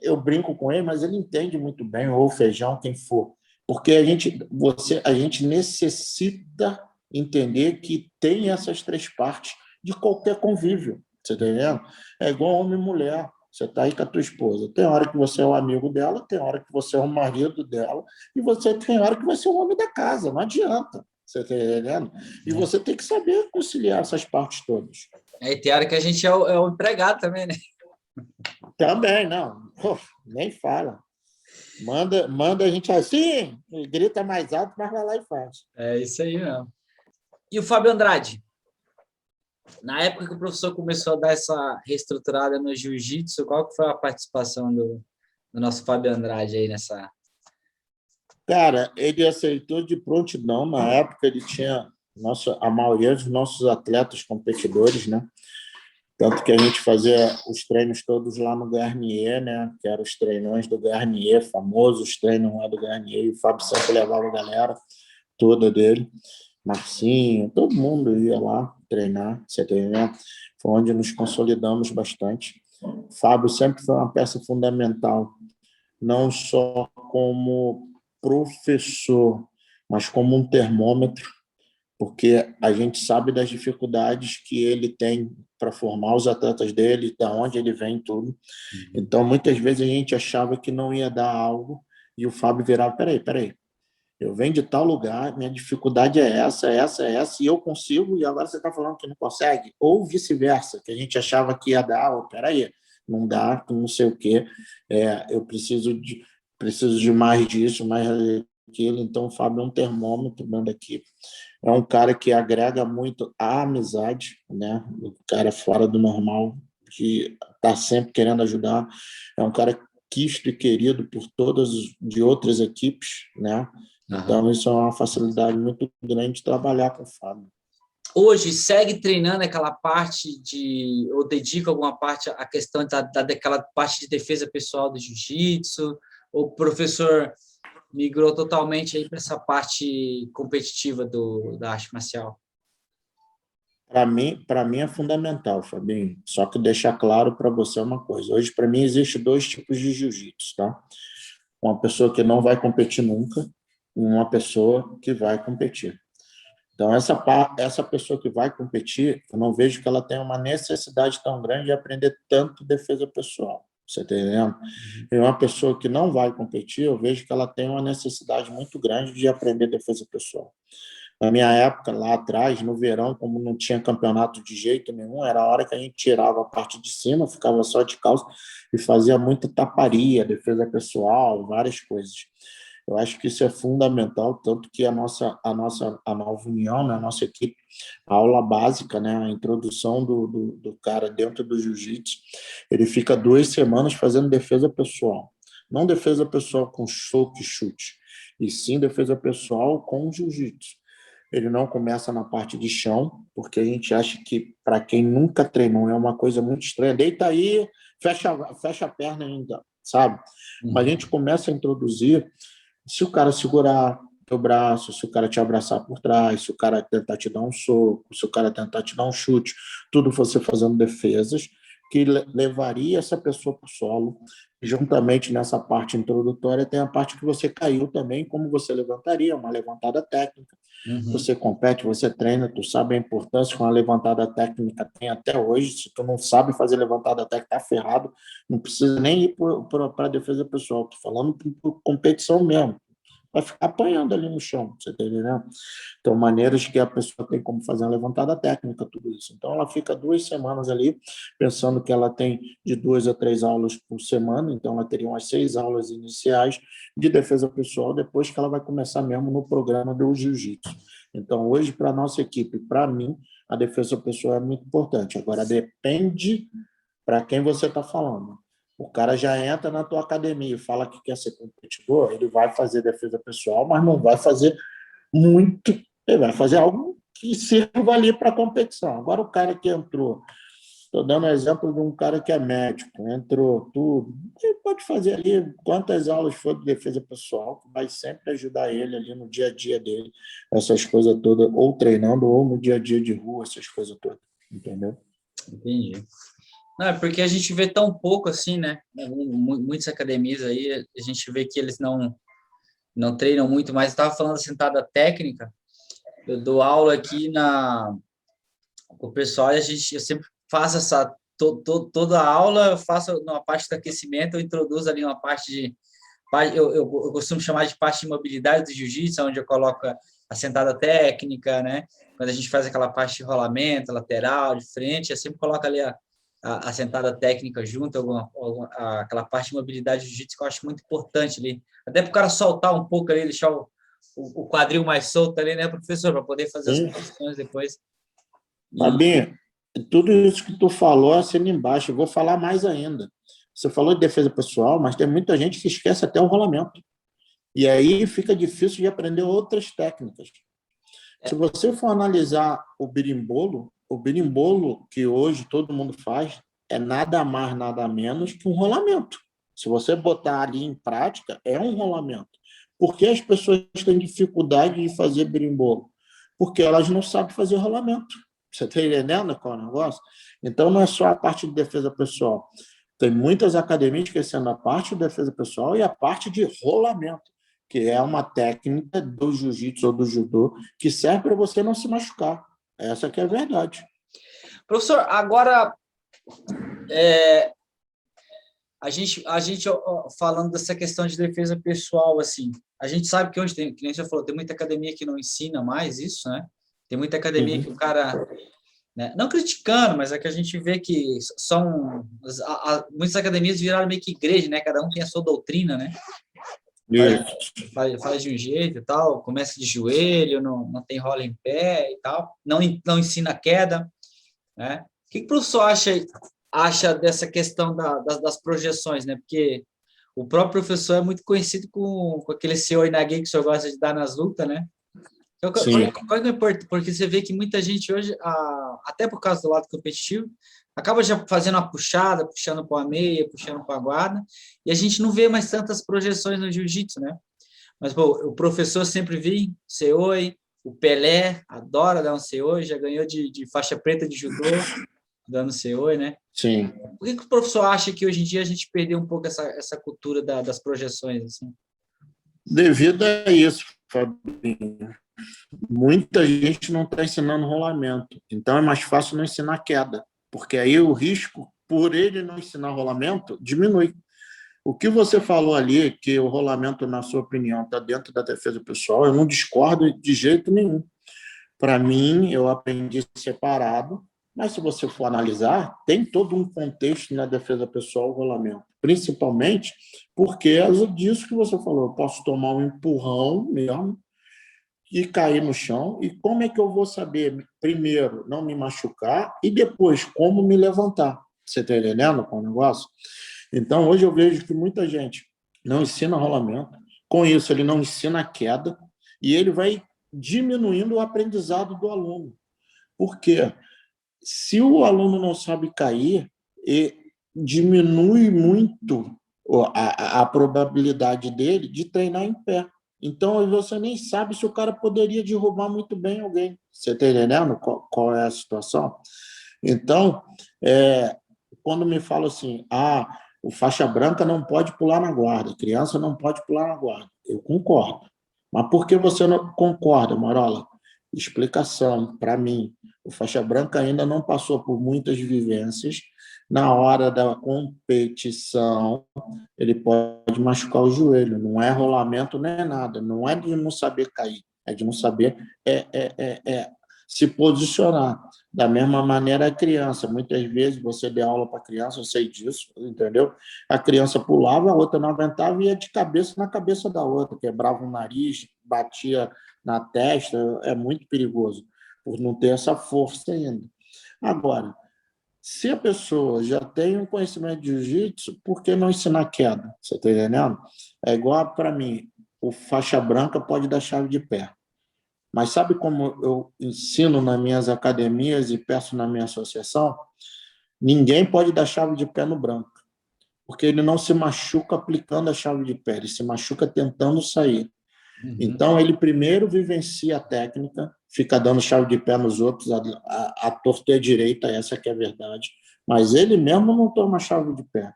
Eu brinco com ele, mas ele entende muito bem, ou o Feijão, quem for. Porque a gente necessita entender que tem essas 3 partes de qualquer convívio. Você está entendendo? É igual homem e mulher. Você está aí com a tua esposa. Tem hora que você é o amigo dela, tem hora que você é o marido dela, e você tem hora que vai ser o homem da casa. Não adianta. Você está entendendo? E você tem que saber conciliar essas partes todas. Aí tem hora que a gente é o empregado também, né? Também, não. Pô, nem fala. Manda a gente assim, grita mais alto, mas vai lá e faz. É isso aí mesmo. E o Fábio Andrade? Na época que o professor começou a dar essa reestruturada no jiu-jitsu, qual que foi a participação do nosso Fábio Andrade aí nessa? Cara, ele aceitou de prontidão. Na época, ele tinha a maioria dos nossos atletas competidores, né? Tanto que a gente fazia os treinos todos lá no Garnier, né? Que eram os treinões do Garnier, famosos treinos lá do Garnier. E o Fábio sempre levava a galera toda dele. Marcinho, todo mundo ia lá treinar, você entendeu? Foi onde nos consolidamos bastante. O Fábio sempre foi uma peça fundamental, não só como professor, mas como um termômetro, porque a gente sabe das dificuldades que ele tem para formar os atletas dele, da onde ele vem, tudo. Então, muitas vezes a gente achava que não ia dar algo e o Fábio virava, peraí, eu venho de tal lugar, minha dificuldade é essa, e eu consigo, e agora você está falando que não consegue? Ou vice-versa, que a gente achava que ia dar, peraí, não dá, não sei o quê, eu preciso de mais disso, mais daquilo. Então, o Fábio é um termômetro dentro da equipe. É um cara que agrega muito a amizade, né? O cara fora do normal, que está sempre querendo ajudar. É um cara quisto e querido por todas de outras equipes, né? Então, isso é uma facilidade muito grande de trabalhar com o Fábio. Hoje, segue treinando aquela parte ou dedica alguma parte à questão daquela parte de defesa pessoal do jiu-jitsu? Ou o professor migrou totalmente aí para essa parte competitiva da arte marcial? Para mim é fundamental, Fabinho. Só que deixar claro para você uma coisa. Hoje, para mim, existe dois tipos de jiu-jitsu, tá? Uma pessoa que não vai competir nunca e uma pessoa que vai competir. Então, essa pessoa que vai competir, eu não vejo que ela tenha uma necessidade tão grande de aprender tanto defesa pessoal. Você está entendendo? E uma pessoa que não vai competir, eu vejo que ela tem uma necessidade muito grande de aprender defesa pessoal. Na minha época, lá atrás, no verão, como não tinha campeonato de jeito nenhum, era a hora que a gente tirava a parte de cima, ficava só de calça e fazia muita taparia, defesa pessoal, várias coisas. Eu acho que isso é fundamental, tanto que a nova união, né, a nossa equipe, a aula básica, né, a introdução do cara dentro do jiu-jitsu, ele fica 2 semanas fazendo defesa pessoal. Não defesa pessoal com soco e chute, e sim defesa pessoal com jiu-jitsu. Ele não começa na parte de chão, porque a gente acha que, para quem nunca treinou, é uma coisa muito estranha. Deita aí, fecha a perna ainda, sabe? Mas a gente começa a introduzir, se o cara segurar teu braço, se o cara te abraçar por trás, se o cara tentar te dar um soco, se o cara tentar te dar um chute, tudo você fazendo defesas que levaria essa pessoa para o solo. E juntamente nessa parte introdutória tem a parte que você caiu também, como você levantaria, uma levantada técnica. Você compete, você treina, tu sabe a importância que uma levantada técnica tem até hoje. Se tu não sabe fazer levantada técnica, tá ferrado. Não precisa nem ir para a defesa pessoal. Tô falando por competição mesmo. Vai ficar apanhando ali no chão, você tá entendendo? Então, maneiras que a pessoa tem como fazer uma levantada técnica, tudo isso. Então, ela fica 2 semanas ali, pensando que ela tem de 2 a 3 aulas por semana, então ela teria umas 6 aulas iniciais de defesa pessoal, depois que ela vai começar mesmo no programa do jiu-jitsu. Então, hoje, para a nossa equipe, para mim, a defesa pessoal é muito importante. Agora, depende para quem você está falando. O cara já entra na tua academia e fala que quer ser competidor, ele vai fazer defesa pessoal, mas não vai fazer muito, ele vai fazer algo que sirva ali para a competição. Agora, o cara que entrou, estou dando exemplo de um cara que é médico, entrou tudo, ele pode fazer ali quantas aulas for de defesa pessoal, que vai sempre ajudar ele ali no dia a dia dele, essas coisas todas, ou treinando, ou no dia a dia de rua, essas coisas todas, entendeu? Entendi. Não, é porque a gente vê tão pouco assim, né? Muitas academias aí, a gente vê que eles não treinam muito, mas estava falando da sentada técnica. Eu dou aula aqui com o pessoal e eu sempre faço toda a aula eu faço uma parte do aquecimento, eu introduzo ali uma parte de... Eu costumo chamar de parte de mobilidade do jiu-jitsu, onde eu coloco a sentada técnica, né? Quando a gente faz aquela parte de rolamento, lateral, de frente, eu sempre coloco ali a sentada técnica junto, aquela parte de mobilidade do jiu-jitsu que eu acho muito importante ali. Até para o cara soltar um pouco ali, deixar o quadril mais solto ali, né, professor? Para poder fazer as posições depois. Fabinho, tudo isso que tu falou assina embaixo. Eu vou falar mais ainda. Você falou de defesa pessoal, mas tem muita gente que esquece até o rolamento. E aí fica difícil de aprender outras técnicas. Se você for analisar o berimbolo que hoje todo mundo faz é nada mais, nada menos que um rolamento. Se você botar ali em prática, é um rolamento. Por que as pessoas têm dificuldade de fazer berimbolo? Porque elas não sabem fazer rolamento. Você está entendendo qual é o negócio? Então, não é só a parte de defesa pessoal. Tem muitas academias esquecendo a parte de defesa pessoal e a parte de rolamento, que é uma técnica do jiu-jitsu ou do judô que serve para você não se machucar. Essa que é a verdade. Professor, agora a gente falando dessa questão de defesa pessoal, assim, a gente sabe que hoje tem, que nem você falou, tem muita academia que não ensina mais isso, né? Tem muita academia que o cara, né, não criticando, mas é que a gente vê que muitas academias viraram meio que igreja, né? Cada um tem a sua doutrina, né? Faz de um jeito e tal, começa de joelho, não tem rola em pé e tal, não ensina queda, né? O que o professor acha dessa questão das projeções, né? Porque o próprio professor é muito conhecido com aquele seu Inagui que o senhor gosta de dar nas lutas, né? Então, qual é o importante? Porque você vê que muita gente hoje, até por causa do lado competitivo, acaba já fazendo uma puxada, puxando para a meia, puxando para a guarda, e a gente não vê mais tantas projeções no jiu-jitsu, né? Mas, pô, o professor sempre vi, Seoi, o Pelé, adora dar um Seoi, já ganhou de faixa preta de judô, dando Seoi, né? Sim. Por que o professor acha que hoje em dia a gente perdeu um pouco essa cultura das projeções, assim? Devido a isso, Fabinho, muita gente não está ensinando rolamento. Então, é mais fácil não ensinar queda, porque aí o risco, por ele não ensinar rolamento, diminui. O que você falou ali, que o rolamento, na sua opinião, está dentro da defesa pessoal, eu não discordo de jeito nenhum. Para mim, eu aprendi separado, mas se você for analisar, tem todo um contexto na defesa pessoal, o rolamento. Principalmente porque é disso que você falou, eu posso tomar um empurrão mesmo e cair no chão, e como é que eu vou saber, primeiro, não me machucar, e depois, como me levantar? Você está entendendo com o negócio? Então, hoje eu vejo que muita gente não ensina rolamento, com isso ele não ensina a queda, e ele vai diminuindo o aprendizado do aluno. Por quê? Se o aluno não sabe cair, diminui muito a probabilidade dele de treinar em pé. Então, você nem sabe se o cara poderia derrubar muito bem alguém. Você está entendendo qual é a situação? Então, quando me falam assim, o faixa branca não pode pular na guarda, criança não pode pular na guarda. Eu concordo. Mas por que você não concorda, Marola? Explicação para mim. O faixa branca ainda não passou por muitas vivências. Na hora da competição, ele pode machucar o joelho. Não é rolamento, nem é nada. Não é de não saber cair, é de não saber se posicionar. Da mesma maneira, a criança. Muitas vezes você deu aula para a criança, eu sei disso, entendeu? A criança pulava, a outra não aguentava e ia de cabeça na cabeça da outra, quebrava o nariz, batia na testa, é muito perigoso, por não ter essa força ainda. Agora, se a pessoa já tem um conhecimento de jiu-jitsu, por que não ensinar queda? Você está entendendo? É igual para mim, o faixa branca pode dar chave de pé. Mas sabe como eu ensino nas minhas academias e peço na minha associação? Ninguém pode dar chave de pé no branco, porque ele não se machuca aplicando a chave de pé, ele se machuca tentando sair. Então, ele primeiro vivencia a técnica, fica dando chave de pé nos outros, a torta direita, essa que é a verdade, mas ele mesmo não toma chave de pé.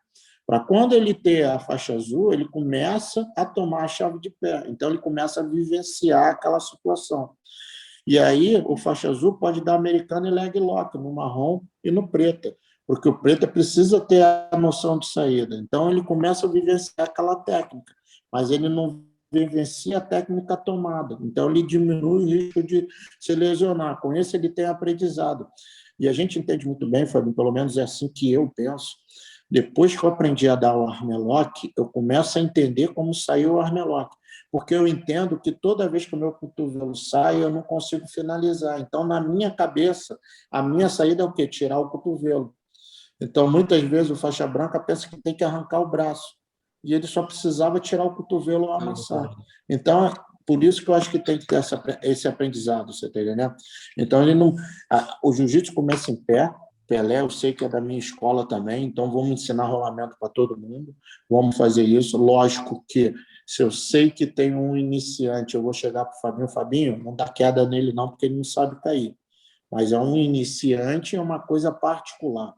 Para quando ele ter a faixa azul, ele começa a tomar a chave de pé, então ele começa a vivenciar aquela situação. E aí, o faixa azul pode dar americano e leg lock, no marrom e no preto. porque o preto precisa ter a noção de saída. Então, ele começa a vivenciar aquela técnica, mas ele não vivencia a técnica tomada. Então, ele diminui o risco de se lesionar. Com isso, ele tem aprendizado. E a gente entende muito bem, Fábio, pelo menos é assim que eu penso. Depois que eu aprendi a dar o armlock, eu começo a entender como saiu o armlock, porque eu entendo que toda vez que o meu cotovelo sai, eu não consigo finalizar. Então, na minha cabeça, a minha saída é o quê? Tirar o cotovelo. Então, muitas vezes, o faixa branca pensa que tem que arrancar o braço, e ele só precisava tirar o cotovelo ou amassar. Então, por isso que eu acho que tem que ter esse aprendizado, você está entendendo? Então, ele não, o jiu-jitsu começa em pé. Pelé, eu sei que é da minha escola também, então vamos ensinar rolamento para todo mundo, vamos fazer isso. Lógico que, se eu sei que tem um iniciante, eu vou chegar para o Fabinho, Fabinho, não dá queda nele não, porque ele não sabe cair. Mas é um iniciante, é uma coisa particular.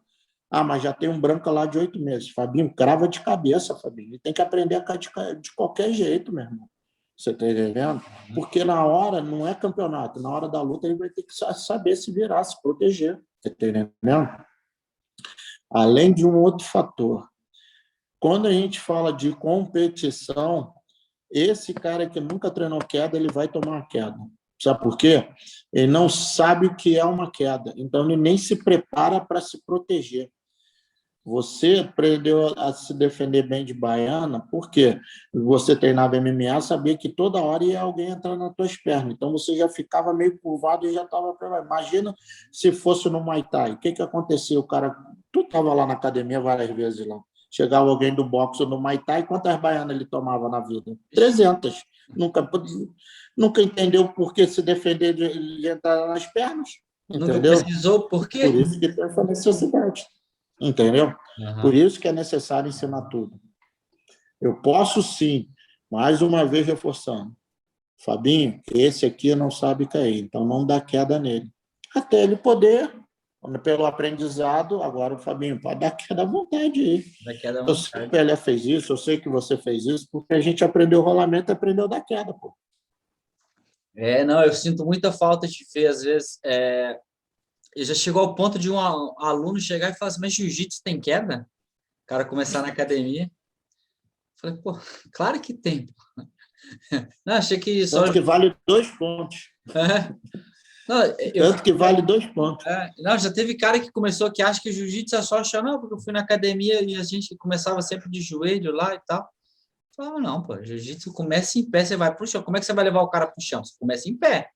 Ah, mas já tem um branco lá de 8 meses. Fabinho, crava de cabeça, Fabinho. Ele tem que aprender a cair de qualquer jeito, meu irmão. Você está entendendo? Porque na hora, não é campeonato, na hora da luta ele vai ter que saber se virar, se proteger. Você está entendendo? Além de um outro fator. Quando a gente fala de competição, esse cara que nunca treinou queda, ele vai tomar uma queda. Sabe por quê? Ele não sabe o que é uma queda. Então, ele nem se prepara para se proteger. Você aprendeu a se defender bem de baiana, porque você treinava MMA, sabia que toda hora ia alguém entrar nas tuas pernas. Então, você já ficava meio curvado e já estava... Imagina se fosse no Muay Thai. O que acontecia? O cara... Tu estava lá na academia várias vezes lá. Chegava alguém do boxe ou do Muay Thai, quantas baianas ele tomava na vida? 300. Nunca entendeu por que se defender de entrar nas pernas. Nunca Entendeu? precisou, por quê? Por isso que tem essa necessidade. Entendeu? Por isso que é necessário ensinar tudo. Eu posso sim, mais uma vez reforçando. Fabinho, esse aqui não sabe cair, então não dá queda nele. Até ele poder, pelo aprendizado, agora o Fabinho pode dar queda à vontade aí. Eu sei que o Pelé fez isso, eu sei que você fez isso, porque a gente aprendeu o rolamento e aprendeu da queda, pô. Não, eu sinto muita falta de ver, às vezes. E já chegou ao ponto de um aluno chegar e falar assim, mas jiu-jitsu tem queda? O cara começar na academia. Falei, pô, claro que tem. Não, achei que só... Tanto que vale 2 pontos. Não, Tanto que vale 2 pontos. Não, já teve cara que começou que acha que jiu-jitsu é só achar, não, porque eu fui na academia e a gente começava sempre de joelho lá e tal. Falava, não, pô, jiu-jitsu começa em pé, você vai pro chão. Como é que você vai levar o cara pro chão? Você começa em pé.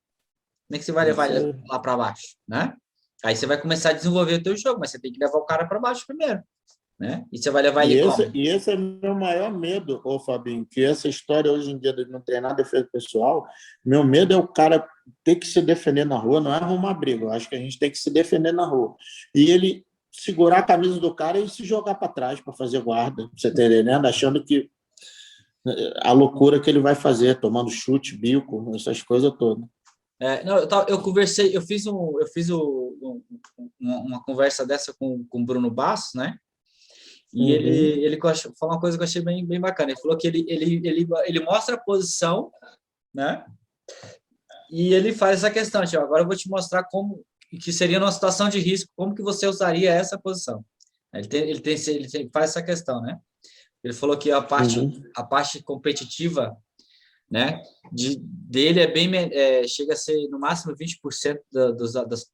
Como é que você vai levar ele lá para baixo, né? Aí você vai começar a desenvolver o teu jogo, mas você tem que levar o cara para baixo primeiro, né? E você vai levar ele como? E esse é meu maior medo, ô Fabinho, que essa história hoje em dia de não treinar defesa pessoal, meu medo é o cara ter que se defender na rua, não é arrumar briga, eu acho que a gente tem que se defender na rua. E ele segurar a camisa do cara e se jogar para trás para fazer guarda, você tá entendendo? Achando que a loucura que ele vai fazer, tomando chute, bico, essas coisas todas. Não, eu conversei, eu fiz uma conversa dessa com o Bruno Bastos, né? E ele falou uma coisa que eu achei bem bacana. Ele falou que ele mostra a posição, né? E ele faz essa questão, tipo, agora eu vou te mostrar como que seria numa situação de risco, como que você usaria essa posição. Ele faz essa questão, né? Ele falou que a parte competitiva, né, dele chega a ser no máximo 20%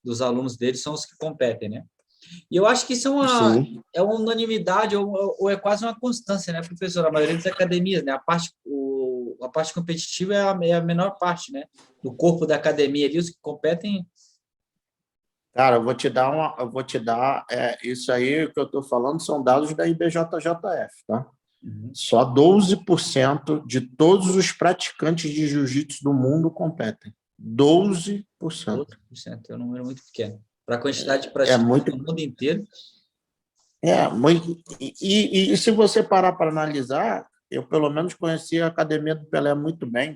dos alunos dele são os que competem, né? E eu acho que isso é uma unanimidade ou é quase uma constância, né, professor? A maioria das academias, né, a parte competitiva é a menor parte, né, do corpo da academia ali, os que competem. Cara, eu vou te dar isso aí que eu estou falando são dados da IBJJF, tá? Só 12% de todos os praticantes de jiu-jitsu do mundo competem. 12%. 12% é um número muito pequeno. Para a quantidade de praticantes no mundo inteiro. E se você parar para analisar, eu pelo menos conhecia a academia do Pelé muito bem,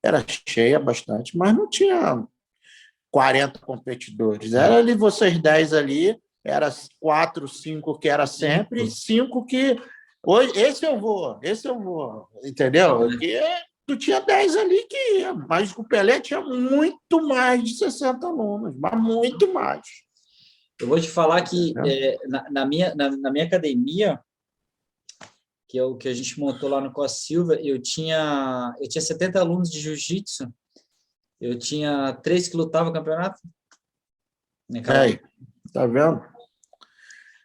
era cheia bastante, mas não tinha 40 competidores. Era ali vocês 10 ali, era 4, 5 que era sempre, e 5 que... Hoje, esse eu vou, entendeu? Porque tu tinha 10 ali que ia, mas o Pelé tinha muito mais de 60 alunos, mas muito mais. Eu vou te falar que na minha academia, que é o que a gente montou lá no Costa Silva, eu tinha 70 alunos de jiu-jitsu, eu tinha 3 que lutavam campeonato. Aí, tá vendo?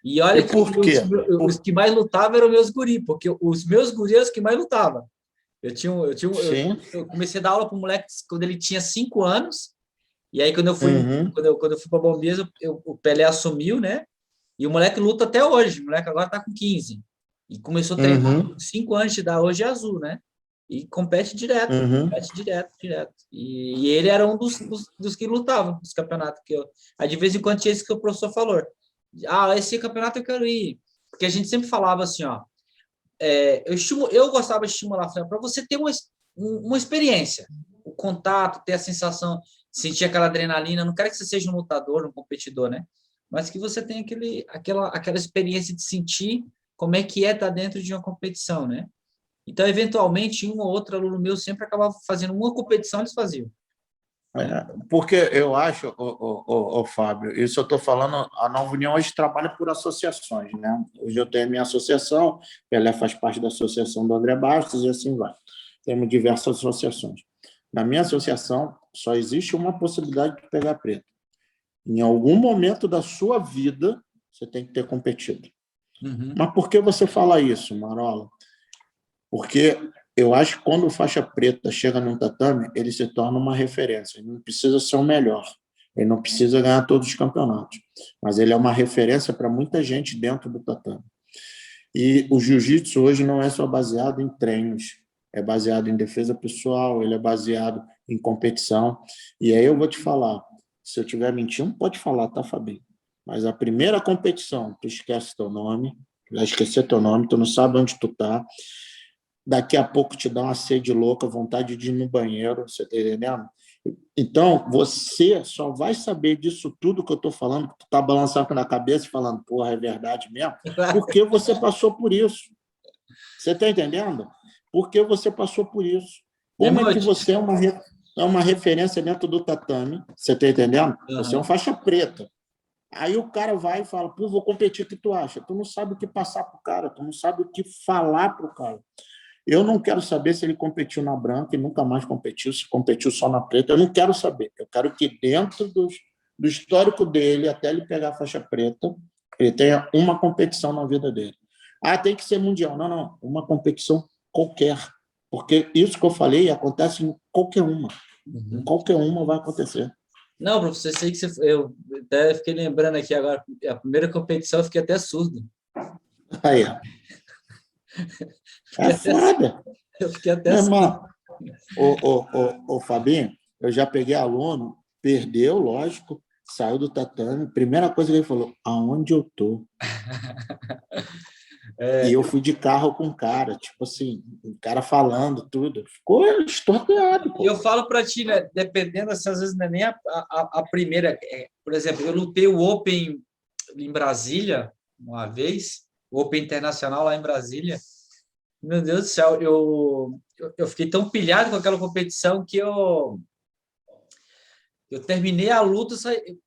E olha E que por quê? os que mais lutavam eram meus guri, porque os meus guri eram os que mais lutavam. Sim. Eu comecei a dar aula para o moleque quando ele tinha 5 anos, e aí quando eu fui, Uhum. quando eu fui para Bombias, o Pelé assumiu, né? E o moleque luta até hoje, o moleque agora está com 15. E começou a treinar com Uhum. 5 anos de idade, hoje é azul, né? E Uhum. compete direto, direto. E ele era um dos que lutavam nos campeonatos. Aí de vez em quando tinha esse que o professor falou. Ah, esse campeonato eu quero ir. Porque a gente sempre falava assim, ó. Eu gostava de estimular para você ter uma experiência, o contato, ter a sensação, sentir aquela adrenalina. Não quero que você seja um lutador, um competidor, né? Mas que você tenha aquela experiência de sentir como é que é estar dentro de uma competição, né? Então, eventualmente, um ou outro aluno meu sempre acabava fazendo uma competição, eles faziam. Porque eu acho, Fábio, isso eu estou falando, a Nova União hoje trabalha por associações, né? Hoje eu tenho a minha associação, Pelé faz parte da associação do André Bastos e assim vai. Temos diversas associações. Na minha associação, só existe uma possibilidade de pegar preto. Em algum momento da sua vida, você tem que ter competido. Uhum. Mas por que você fala isso, Marola? Porque eu acho que quando o faixa preta chega num tatame, ele se torna uma referência. Ele não precisa ser o melhor, ele não precisa ganhar todos os campeonatos, mas ele é uma referência para muita gente dentro do tatame. E o jiu-jitsu hoje não é só baseado em treinos, é baseado em defesa pessoal, ele é baseado em competição. E aí eu vou te falar, se eu estiver mentindo, pode falar, tá, Fabinho? Mas a primeira competição, tu esquece teu nome, vai esquecer teu nome, tu não sabe onde tu tá, daqui a pouco te dá uma sede louca, vontade de ir no banheiro, você está entendendo? Então, você só vai saber disso tudo que eu estou falando, que tu está balançando na cabeça e falando, porra, é verdade mesmo, porque você passou por isso. Você está entendendo? Porque você passou por isso. Como é que você é uma referência dentro do tatame, você está entendendo? Você é uma faixa preta. Aí o cara vai e fala, pô, vou competir, o que tu acha? Tu não sabe o que passar pro cara, tu não sabe o que falar pro cara. Eu não quero saber se ele competiu na branca e nunca mais competiu, se competiu só na preta. Eu não quero saber. Eu quero que dentro do histórico dele, até ele pegar a faixa preta, ele tenha uma competição na vida dele. Ah, tem que ser mundial. Não, não. Uma competição qualquer. Porque isso que eu falei acontece em qualquer uma. Em qualquer uma vai acontecer. Não, professor, sei que eu até fiquei lembrando aqui agora, a primeira competição eu fiquei até surdo. Aí, é foda. Eu fiquei até Meu surdo. irmão, o Fabinho, eu já peguei aluno, perdeu, lógico, saiu do tatame. Primeira coisa que ele falou, aonde eu tô? E eu fui de carro com o cara, tipo assim, o cara falando tudo. Ficou estorteado, pô. Eu falo para ti, né, dependendo, assim, às vezes não é nem a primeira. Por exemplo, eu lutei o Open em Brasília uma vez, o Open Internacional lá em Brasília. Meu Deus do céu, eu fiquei tão pilhado com aquela competição que eu terminei a luta,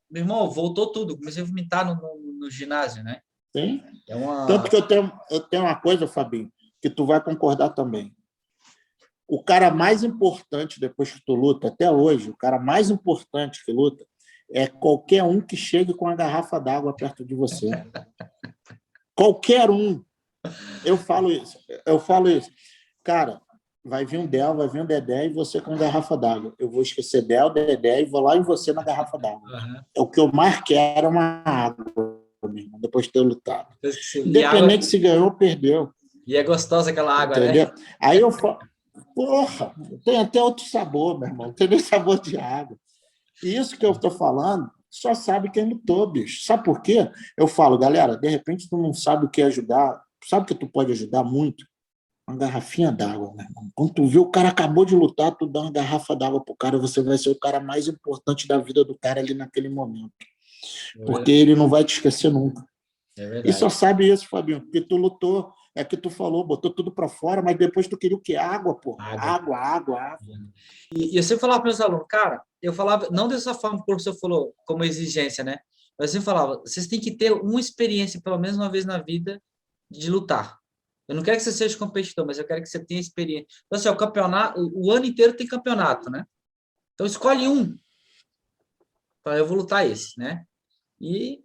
meu irmão, voltou tudo, comecei a vomitar no ginásio, né? Sim. É uma... Tanto que eu tenho uma coisa, Fabinho, que tu vai concordar também. O cara mais importante depois que tu luta, até hoje, o cara mais importante que luta é qualquer um que chegue com a garrafa d'água perto de você. Qualquer um. Eu falo isso. Cara, vai vir um Del, vai vir um Dedé e você com garrafa d'água. Eu vou esquecer Del, Dedé e vou lá em você na garrafa d'água. É o que eu mais quero, é uma água mesmo, depois de ter lutado. Independente se ganhou ou perdeu. E é gostosa aquela água, entendeu? né? Aí eu falo, porra, tem até outro sabor, meu irmão. Não tem nem sabor de água. E isso que eu estou falando, só sabe quem lutou, bicho. Sabe por quê? Eu falo, galera, de repente tu não sabe o que ajudar. Sabe que tu pode ajudar muito? Uma garrafinha d'água, meu irmão. Quando tu vê o cara acabou de lutar, tu dá uma garrafa d'água pro cara, você vai ser o cara mais importante da vida do cara ali naquele momento. Porque ele não vai te esquecer nunca. E só sabe isso, Fabinho, porque tu lutou, é que tu falou, botou tudo para fora, mas depois tu queria o quê? Água, pô. Água. E eu sempre falava para meus alunos, cara, eu falava, não dessa forma que o professor falou, como exigência, né? Eu sempre falava, vocês têm que ter uma experiência, pelo menos uma vez na vida, de lutar. Eu não quero que você seja competidor, mas eu quero que você tenha experiência. Então, assim, o campeonato, o ano inteiro tem campeonato, né? Então, escolhe um. Fala, eu vou lutar esse, né? E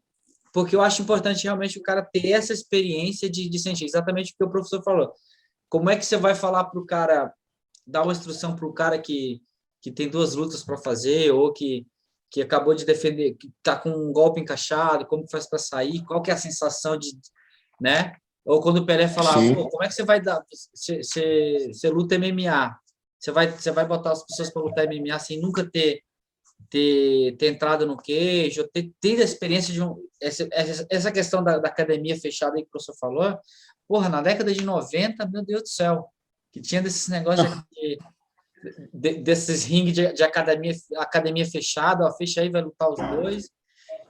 porque eu acho importante realmente o cara ter essa experiência de sentir exatamente o que o professor falou. Como é que você vai falar para o cara, dar uma instrução para o cara que tem 2 lutas para fazer, ou que acabou de defender, que está com um golpe encaixado, como faz para sair, qual que é a sensação de, né? Ou quando o Pelé falava, Sim, pô, como é que você vai dar, você luta MMA, você vai botar as pessoas para lutar MMA sem nunca ter entrado no queijo, ter tido a experiência de essa questão da academia fechada aí que o professor falou, porra, na década de 90, meu Deus do céu, que tinha desses negócios desses ringues de academia fechada, ó, fecha aí, vai lutar os dois.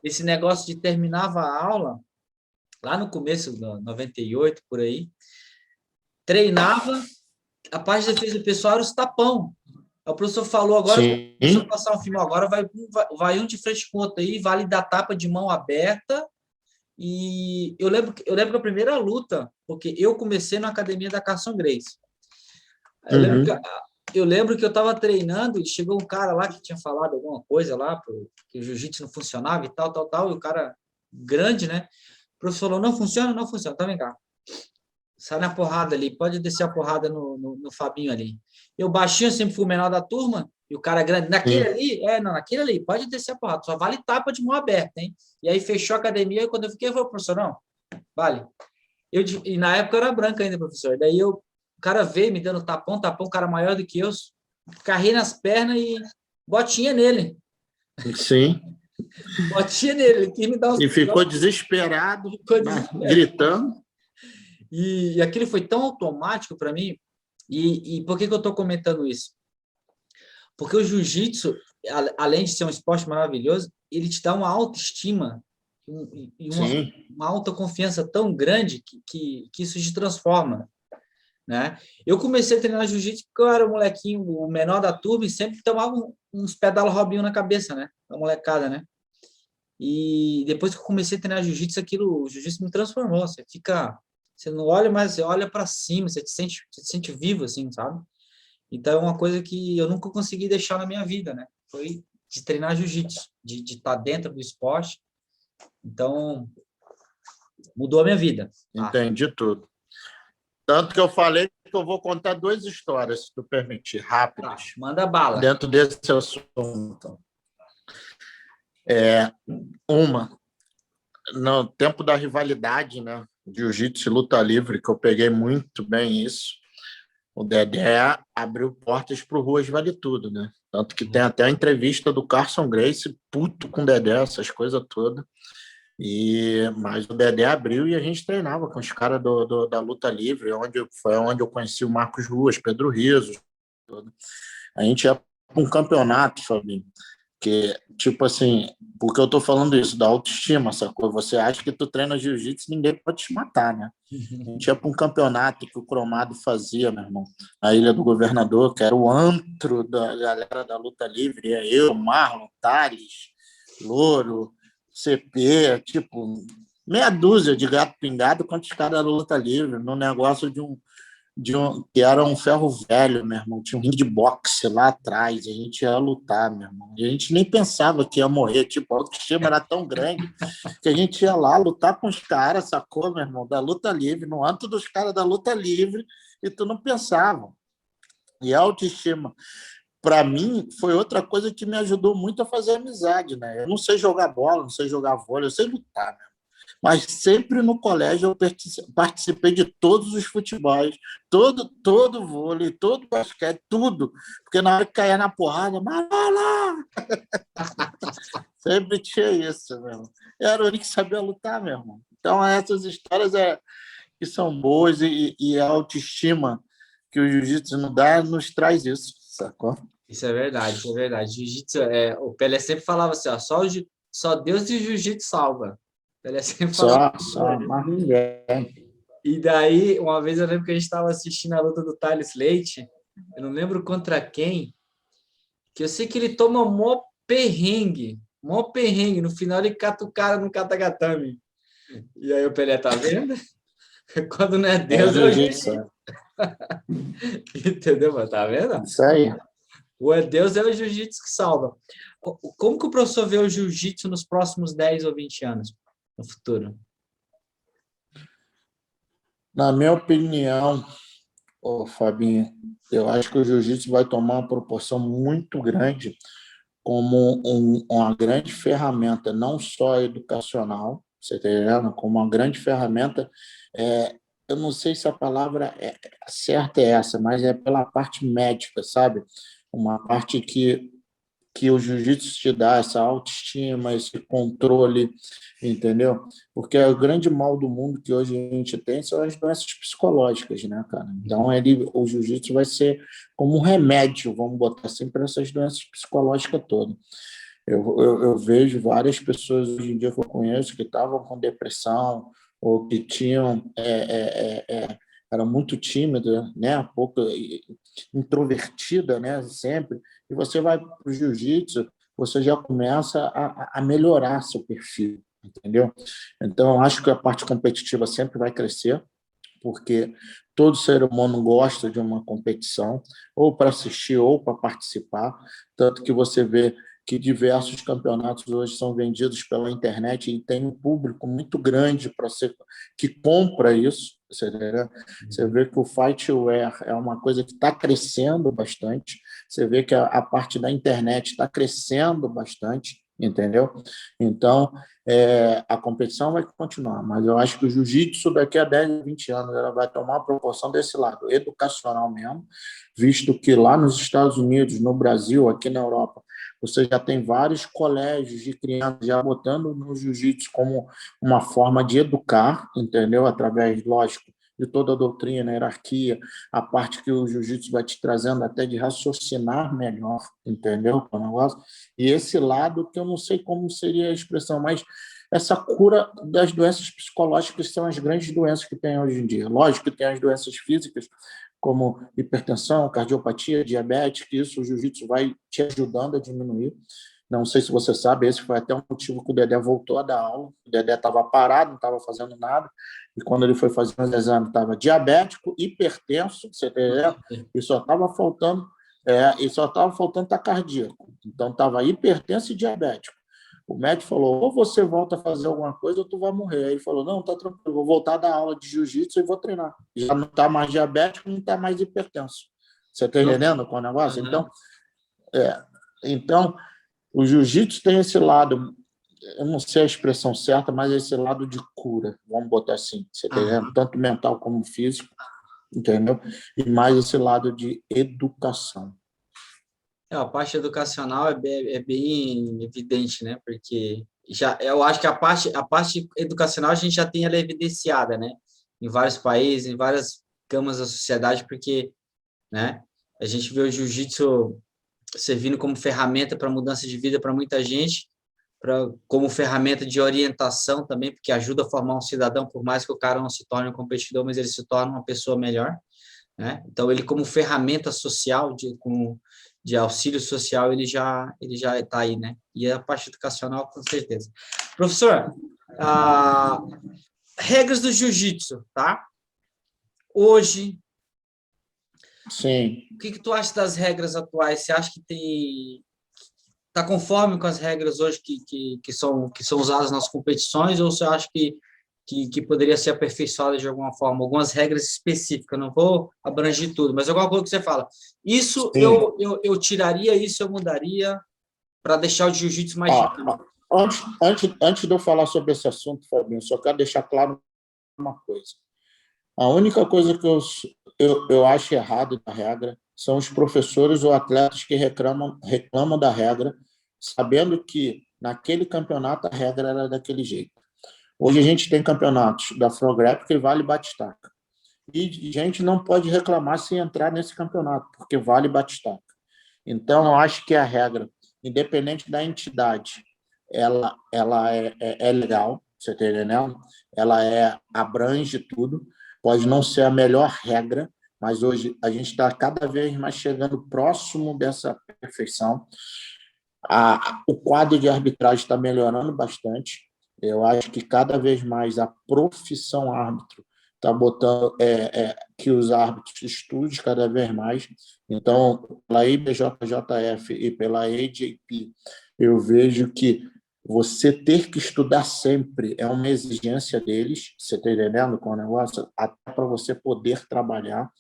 Esse negócio de terminava a aula, lá no começo, 98, por aí, treinava, a parte de defesa pessoal era os tapão. O professor falou agora, sim, deixa eu passar um filme agora, vai um de frente com o outro aí, vale dar tapa de mão aberta. E eu lembro que a primeira luta, porque eu comecei na academia da Carson Grace. Eu lembro que, uhum, eu lembro que eu estava treinando e chegou um cara lá que tinha falado alguma coisa lá, que o jiu-jitsu não funcionava e tal, tal, tal, e o cara grande, né? O professor falou, não funciona, não funciona, tá, vem cá. Sai na porrada ali, pode descer a porrada no Fabinho ali. Eu baixinho, sempre fui o menor da turma, e o cara grande, naquele sim. ali, não, naquele ali, pode descer a porrada, só vale tapa de mão aberta, hein? E aí fechou a academia, e quando eu fiquei, eu falei, professor, não, vale. E na época eu era branca ainda, professor, daí o cara veio me dando tapão, tapão, um cara maior do que eu, carrei nas pernas e botinha nele, Sim. botinha nele, ele quis me dar uns E ficou piroca, desesperado, ficou desesperado. gritando. E aquilo foi tão automático para mim, e por que eu estou comentando isso? Porque o jiu-jitsu, além de ser um esporte maravilhoso, ele te dá uma autoestima e Sim, uma alta confiança tão grande que isso te transforma, né? Eu comecei a treinar jiu-jitsu porque eu era um molequinho, o menor da turma, e sempre tomava uns pedalos Robinho na cabeça, né? A molecada, né? E depois que eu comecei a treinar jiu-jitsu, o jiu-jitsu me transformou. Você não olha, mas você olha para cima, você se sente vivo, assim, sabe? Então, é uma coisa que eu nunca consegui deixar na minha vida, né? Foi de treinar jiu-jitsu, de estar dentro do esporte. Então, mudou a minha vida. Tá? entendi tudo. Tanto que eu falei que eu vou contar 2 histórias, se tu permitir, Tá, rápidas, manda bala. dentro desse assunto. Uma, no tempo da rivalidade, né? Jiu-jitsu e luta livre, que eu peguei muito bem isso. O Dedé abriu portas para o Ruas Vale Tudo, né? Tanto que tem até a entrevista do Carson Gracie, puto com o Dedé, essas coisas todas. Mas o Dedé abriu e a gente treinava com os caras da luta livre, foi onde eu conheci o Marcos Ruas, Pedro Rizzo. A gente ia para um campeonato, Fabinho, que, tipo assim, porque eu tô falando isso, da autoestima, sacou? Você acha que tu treina jiu-jitsu e ninguém pode te matar, né? A gente ia para um campeonato que o Cromado fazia, meu irmão, na Ilha do Governador, que era o antro da galera da luta livre, ia eu, Marlon, Thales, Louro, CP, tipo, meia dúzia de gato pingado contra os caras da luta livre, no negócio que era um ferro velho, meu irmão. Tinha um ringue de boxe lá atrás. A gente ia lutar, meu irmão. E a gente nem pensava que ia morrer. Tipo, a autoestima era tão grande que a gente ia lá lutar com os caras, sacou, meu irmão? Da luta livre, no âmbito dos caras da luta livre, e tu não pensava. E a autoestima, para mim, foi outra coisa que me ajudou muito a fazer amizade, né? Eu não sei jogar bola, não sei jogar vôlei, eu sei lutar, né? Mas sempre no colégio eu participei de todos os futebols, todo vôlei, todo basquete, tudo. Porque na hora que caía na porrada, Marola! Sempre tinha isso, meu irmão. Eu era o único que sabia lutar, meu irmão. Então, essas histórias que são boas e a autoestima que o jiu-jitsu nos dá nos traz isso, sacou? Isso é verdade, isso é verdade. Jiu-jitsu, o Pelé sempre falava assim, ó, só Deus e o jiu-jitsu salva. O Pelé sempre falava Só, mas ninguém. E daí, uma vez eu lembro que a gente estava assistindo a luta do Thales Leite, eu não lembro contra quem, que eu sei que ele toma mó perrengue. mó perrengue. No final, ele cata o cara no katagatame. E aí o Pelé tá vendo? Quando não é É Deus, é o jiu-jitsu, jiu-jitsu. Entendeu? Mas tá vendo? isso aí. O é Deus é o jiu-jitsu que salva. Como que o professor vê o jiu-jitsu nos próximos 10 ou 20 anos no futuro? Na minha opinião, ô, Fabinho, eu acho que o jiu-jitsu vai tomar uma proporção muito grande como uma grande ferramenta, não só educacional, você está entendendo? Como uma grande ferramenta. Eu não sei se a palavra certa é essa, mas é pela parte médica, sabe? Uma parte que o jiu-jitsu te dá, essa autoestima, esse controle, entendeu? Porque o grande mal do mundo que hoje a gente tem são as doenças psicológicas, né, cara? Então, o jiu-jitsu vai ser como um remédio, vamos botar assim, para essas doenças psicológicas todas. Eu vejo várias pessoas hoje em dia que eu conheço que estavam com depressão ou que tinham eram muito tímidas, né, pouco introvertida, né, sempre. E você vai para o jiu-jitsu, você já começa a melhorar seu perfil, entendeu? Então, eu acho que a parte competitiva sempre vai crescer, porque todo ser humano gosta de uma competição, ou para assistir ou para participar, tanto que você vê que diversos campeonatos hoje são vendidos pela internet e tem um público muito grande para ser que compra isso. Você vê que o Fightwear é uma coisa que está crescendo bastante. Você vê que a parte da internet está crescendo bastante, entendeu? Então, a competição vai continuar, mas eu acho que o jiu-jitsu daqui a 10, 20 anos ela vai tomar a proporção desse lado, educacional mesmo, visto que lá nos Estados Unidos, no Brasil, aqui na Europa, você já tem vários colégios de crianças já botando no jiu-jitsu como uma forma de educar, entendeu? Através, lógico, de toda a doutrina, a hierarquia, a parte que o jiu-jitsu vai te trazendo até de raciocinar melhor, entendeu? O negócio. E esse lado que eu não sei como seria a expressão, mas essa cura das doenças psicológicas que são as grandes doenças que tem hoje em dia. Lógico que tem as doenças físicas, como hipertensão, cardiopatia, diabetes, que isso o jiu-jitsu vai te ajudando a diminuir. Não sei se você sabe, esse foi até um motivo que o Dedé voltou a dar aula. O Dedé estava parado, não estava fazendo nada, e quando ele foi fazer os exames, estava diabético, hipertenso, você entendeu? E só estava faltando estar cardíaco. Então, estava hipertenso e diabético. O médico falou, ou você volta a fazer alguma coisa ou tu vai morrer. Aí ele falou, não, tá tranquilo, vou voltar a dar aula de jiu-jitsu e vou treinar. Já não está mais diabético, não está mais hipertenso. Você está entendendo com o negócio? Uhum. Então, o jiu-jitsu tem esse lado, eu não sei a expressão certa, mas esse lado de cura, vamos botar assim, você está entendendo? Tanto mental como físico, entendeu? E mais esse lado de educação. A parte educacional é bem evidente, né? Porque eu acho que a parte educacional a gente já tem ela evidenciada, né? Em vários países, em várias camas da sociedade, porque, né? A gente vê o jiu-jitsu servindo como ferramenta para mudança de vida para muita gente, como ferramenta de orientação também, porque ajuda a formar um cidadão, por mais que o cara não se torne um competidor, mas ele se torna uma pessoa melhor, né? Então, ele como ferramenta social, de auxílio social, ele já está aí, né? E a parte educacional, com certeza. Professor, regras do jiu-jitsu, tá? Hoje, Sim. o que tu acha das regras atuais? Você acha que está conforme com as regras hoje que são usadas nas competições, ou você acha que poderia ser aperfeiçoada de alguma forma? Algumas regras específicas, não vou abranger tudo, mas alguma coisa que você fala. Isso Sim. eu tiraria, isso eu mudaria para deixar o jiu-jitsu mais dinâmico. Antes de eu falar sobre esse assunto, Fabinho, só quero deixar claro uma coisa. A única coisa que eu acho errado da regra são os professores ou atletas que reclamam da regra, sabendo que naquele campeonato a regra era daquele jeito. Hoje a gente tem campeonatos da Frograp que vale batistaca. E a gente não pode reclamar se entrar nesse campeonato, porque vale batistaca. Então, eu acho que a regra, independente da entidade, ela é legal, você está entendendo? Ela abrange tudo. Pode não ser a melhor regra, mas hoje a gente está cada vez mais chegando próximo dessa perfeição. O quadro de arbitragem está melhorando bastante. Eu acho que cada vez mais a profissão árbitro está botando que os árbitros estudem cada vez mais. Então, pela IBJJF e pela AJP, eu vejo que você ter que estudar sempre é uma exigência deles, você está entendendo com o negócio? Até para você poder trabalhar.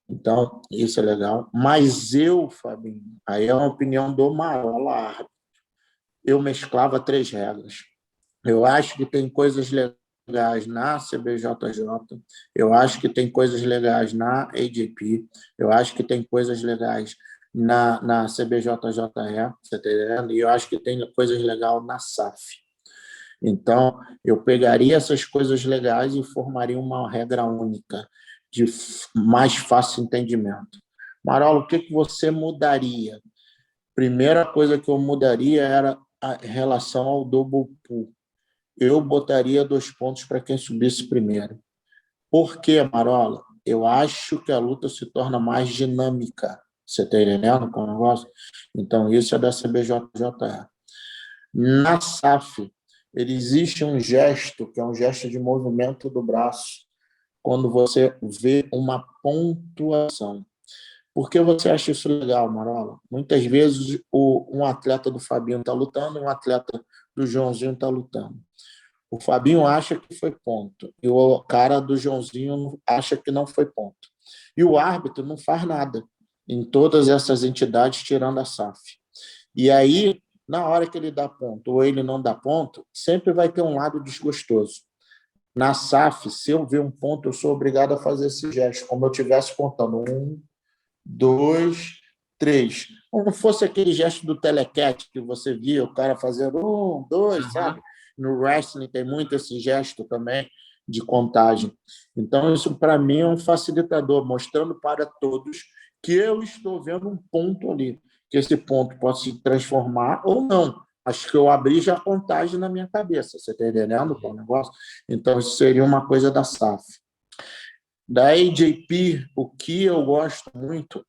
Então, isso é legal. Mas eu, Fabinho, aí é uma opinião do Marola árbitro, eu mesclava 3 regras. Eu acho que tem coisas legais na CBJJ, eu acho que tem coisas legais na AJP, eu acho que tem coisas legais na CBJJE, você está entendendo? E eu acho que tem coisas legais na SAF. Então, eu pegaria essas coisas legais e formaria uma regra única, de mais fácil entendimento. Marolo, o que você mudaria? Primeira coisa que eu mudaria era a relação ao double pull. Eu botaria 2 pontos para quem subisse primeiro. Por quê, Marola? Eu acho que a luta se torna mais dinâmica. Você está entendendo com o negócio? Então, isso é da CBJJE. Na SAF, existe um gesto, que é um gesto de movimento do braço, quando você vê uma pontuação. Por que você acha isso legal, Marola? Muitas vezes um atleta do Fabinho está lutando, um atleta do Joãozinho está lutando. O Fabinho acha que foi ponto, e o cara do Joãozinho acha que não foi ponto. E o árbitro não faz nada em todas essas entidades, tirando a SAF. E aí, na hora que ele dá ponto ou ele não dá ponto, sempre vai ter um lado desgostoso. Na SAF, se eu ver um ponto, eu sou obrigado a fazer esse gesto, como eu estivesse contando 1, 2, 3. Como fosse aquele gesto do telecat que você via o cara fazendo 1, 2, sabe? No wrestling tem muito esse gesto também de contagem. Então, isso para mim é um facilitador, mostrando para todos que eu estou vendo um ponto ali, que esse ponto pode se transformar ou não. Acho que eu abri já a contagem na minha cabeça, você está entendendo qual é o negócio? Então, isso seria uma coisa da SAF. Da AJP, o que eu gosto muito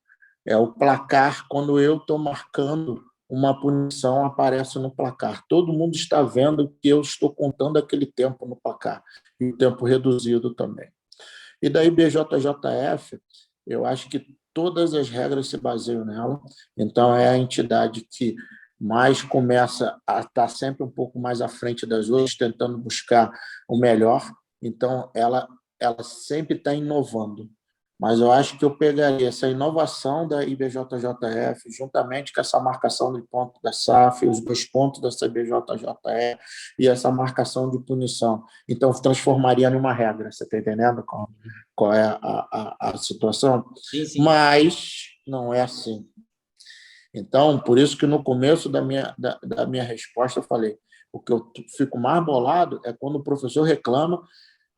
é o placar, quando eu estou marcando uma punição, aparece no placar. Todo mundo está vendo que eu estou contando aquele tempo no placar, e o tempo reduzido também. E da IBJJF, eu acho que todas as regras se baseiam nela, então é a entidade que mais começa a estar sempre um pouco mais à frente das outras, tentando buscar o melhor, então ela sempre está inovando. Mas eu acho que eu pegaria essa inovação da IBJJF, juntamente com essa marcação de ponto da SAF, os 2 pontos da CBJJE e essa marcação de punição. Então, transformaria numa regra. Você está entendendo qual é a situação? Sim, sim. Mas não é assim. Então, por isso que no começo da minha resposta eu falei, o que eu fico mais bolado é quando o professor reclama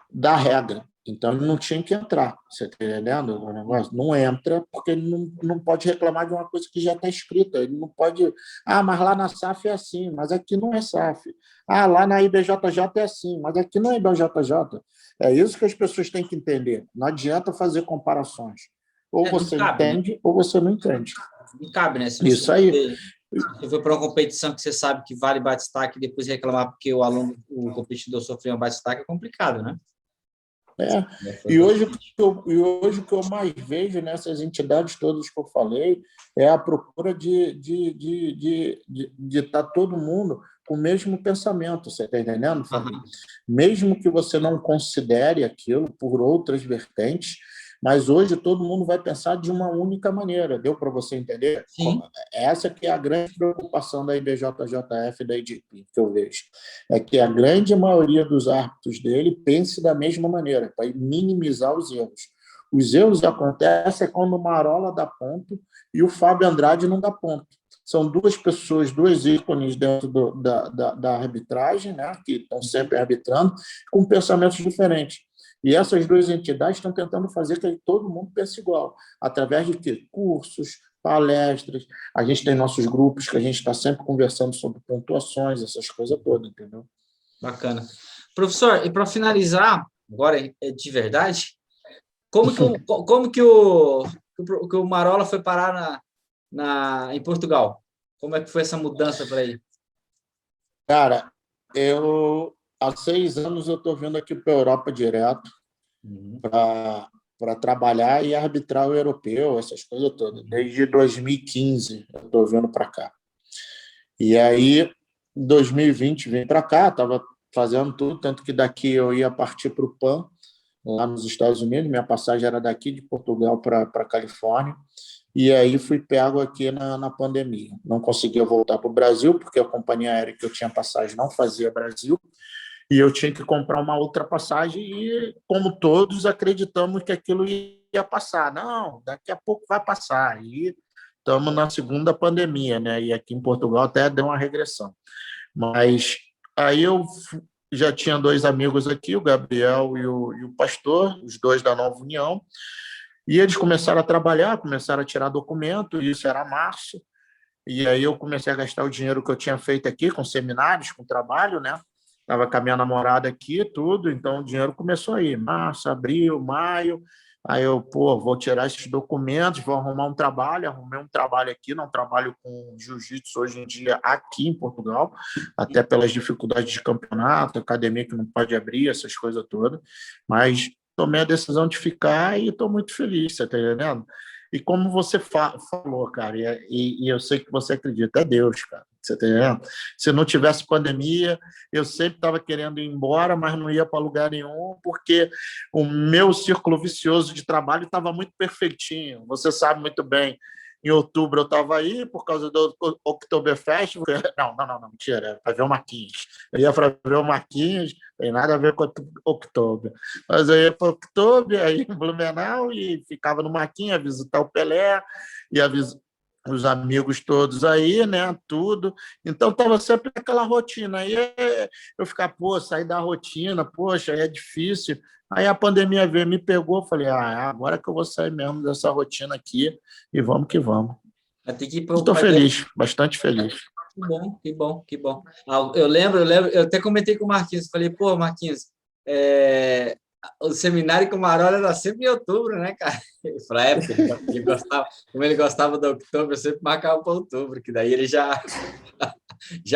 da regra. Então, ele não tinha que entrar. Você está entendendo o negócio? Não entra porque ele não pode reclamar de uma coisa que já está escrita. Ele não pode... mas lá na SAF é assim, mas aqui não é SAF. Lá na IBJJ é assim, mas aqui não é IBJJ. É isso que as pessoas têm que entender. Não adianta fazer comparações. Ou você Cabe, né? entende, ou você não entende. Não cabe, né? Se Isso aí. você for para uma competição que você sabe que vale bate-staque e depois reclamar porque o competidor sofreu um bate-staque, é complicado, né? E hoje o que eu mais vejo nessas entidades todas que eu falei é a procura de estar todo mundo com o mesmo pensamento, você está entendendo, Fabinho? Mesmo que você não considere aquilo por outras vertentes, mas hoje todo mundo vai pensar de uma única maneira. Deu para você entender? Sim. Essa que é a grande preocupação da IBJJF e da IGP, que eu vejo. É que a grande maioria dos árbitros dele pense da mesma maneira, para minimizar os erros. Os erros acontecem quando o Marola dá ponto e o Fábio Andrade não dá ponto. São 2 pessoas, 2 ícones dentro da arbitragem, né, que estão sempre arbitrando, com pensamentos diferentes. E essas 2 entidades estão tentando fazer que todo mundo pense igual, através de quê? Cursos, palestras. A gente tem nossos grupos que a gente está sempre conversando sobre pontuações, essas coisas todas, entendeu? Bacana. Professor, e para finalizar, agora é de verdade, como que o Marola foi parar em Portugal? Como é que foi essa mudança para aí? Cara, há 6 anos eu estou vindo aqui para a Europa direto Uhum. para trabalhar e arbitrar o europeu, essas coisas todas. Desde 2015 eu estou vindo para cá. E aí, em 2020, vim para cá, estava fazendo tudo, tanto que daqui eu ia partir para o PAN, lá nos Estados Unidos. Minha passagem era daqui de Portugal para a Califórnia. E aí fui pego aqui na pandemia. Não conseguia voltar para o Brasil, porque a companhia aérea que eu tinha passagem não fazia Brasil. E eu tinha que comprar uma outra passagem e, como todos, acreditamos que aquilo ia passar. Não, daqui a pouco vai passar. E estamos na segunda pandemia, né? E aqui em Portugal até deu uma regressão. Mas aí eu já tinha 2 amigos aqui, o Gabriel e o Pastor, os dois da Nova União, e eles começaram a trabalhar, começaram a tirar documento, isso era março, e aí eu comecei a gastar o dinheiro que eu tinha feito aqui com seminários, com trabalho, né? Estava com a minha namorada aqui, tudo, então o dinheiro começou aí, março, abril, maio. Aí eu, pô, vou tirar esses documentos, vou arrumar um trabalho. Arrumei um trabalho aqui, não trabalho com jiu-jitsu hoje em dia aqui em Portugal, até pelas dificuldades de campeonato, academia que não pode abrir, essas coisas todas. Mas tomei a decisão de ficar e estou muito feliz, você está entendendo? E como você falou, cara, e eu sei que você acredita, é Deus, cara. Você tá entendendo? Se não tivesse pandemia, eu sempre estava querendo ir embora, mas não ia para lugar nenhum, porque o meu círculo vicioso de trabalho estava muito perfeitinho. Você sabe muito bem. Em outubro eu estava aí por causa do Oktoberfest. Não, mentira, para ver o Marquinhos. Eu ia para ver o Marquinhos, tem nada a ver com Oktober. Mas eu ia para Oktober, aí em Blumenau, e ficava no Marquinhos, a visitar o Pelé, e a os amigos todos aí, né? Tudo. Então estava sempre aquela rotina. Aí eu ficava, pô, sair da rotina, poxa, é difícil. Aí a pandemia veio, me pegou, falei, agora que eu vou sair mesmo dessa rotina aqui e vamos que vamos. Vai ter que ir Estou vai ter... feliz, bastante feliz. Que bom, que bom, que bom. Eu lembro, eu até comentei com o Marquinhos, falei, pô, Marquinhos, o seminário com o Marola era sempre em outubro, né, cara? Ele falou, porque ele gostava, como ele gostava do outubro, eu sempre marcava para outubro, que daí ele já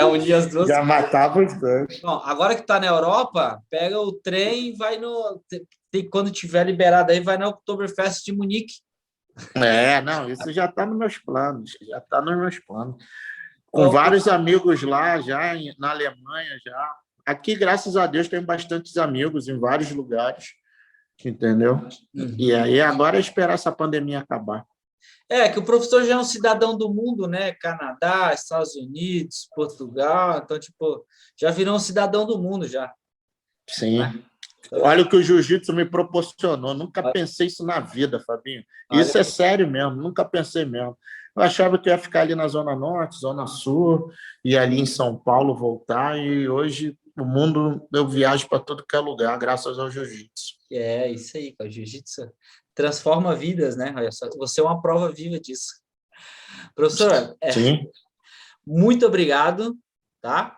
unia as duas Já coisas. matava os dois. Bom, agora que está na Europa, pega o trem e vai quando tiver liberado aí, vai na Oktoberfest de Munique. Não, isso já está nos meus planos, já está nos meus planos. Com Bom, vários amigos lá, já na Alemanha, já. Aqui, graças a Deus, tenho bastantes amigos em vários lugares, entendeu? E aí, agora é esperar essa pandemia acabar. que o professor já é um cidadão do mundo, né? Canadá, Estados Unidos, Portugal, então, tipo, já virou um cidadão do mundo já. Sim. Né? Então, Olha o que o jiu-jitsu me proporcionou. Nunca pensei isso na vida, Fabinho. olha, Isso é sério mesmo, nunca pensei mesmo. Eu achava que ia ficar ali na Zona Norte, Zona Sul, e ali em São Paulo voltar, e hoje o mundo eu viajo para todo que é lugar, graças ao jiu-jitsu. é isso aí, cara. O jiu-jitsu transforma vidas, né? Olha só, você é uma prova viva disso. Professor, Sim. muito obrigado, tá?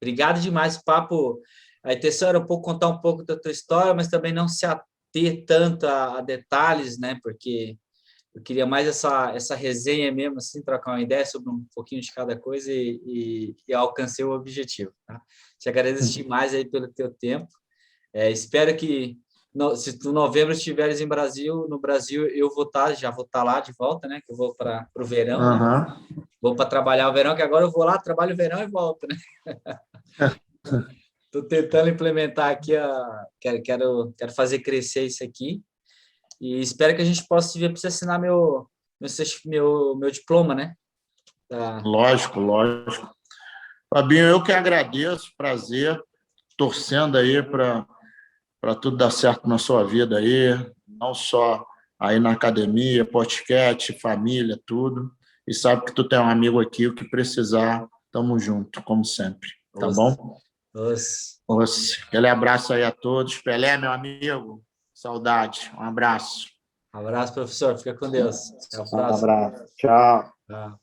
Obrigado demais, o papo. A intenção era contar um pouco da tua história, mas também não se ater tanto a detalhes, né? Porque eu queria mais essa resenha mesmo, assim, trocar uma ideia sobre um pouquinho de cada coisa e alcancei o objetivo, tá? Te agradeço demais aí pelo teu tempo. Espero que se tu novembro estiveres no Brasil, já vou estar lá de volta, né? Que eu vou para o verão, né? Uhum. Vou para trabalhar o verão, que agora eu vou lá, trabalho o verão e volto, né? Estou tentando implementar aqui quero fazer crescer isso aqui e espero que a gente possa se ver para você assinar meu diploma, né? Tá. Lógico, lógico. Fabinho, eu que agradeço, prazer, torcendo aí para tudo dar certo na sua vida aí, não só aí na academia, podcast, família, tudo. E sabe que tu tem um amigo aqui, o que precisar, tamo junto, como sempre. Tá bom? Aquele abraço aí a todos. Pelé, meu amigo, saudade. Um abraço. Um abraço, professor. Fica com Deus. Até a Um próxima. abraço. Tchau. Tchau.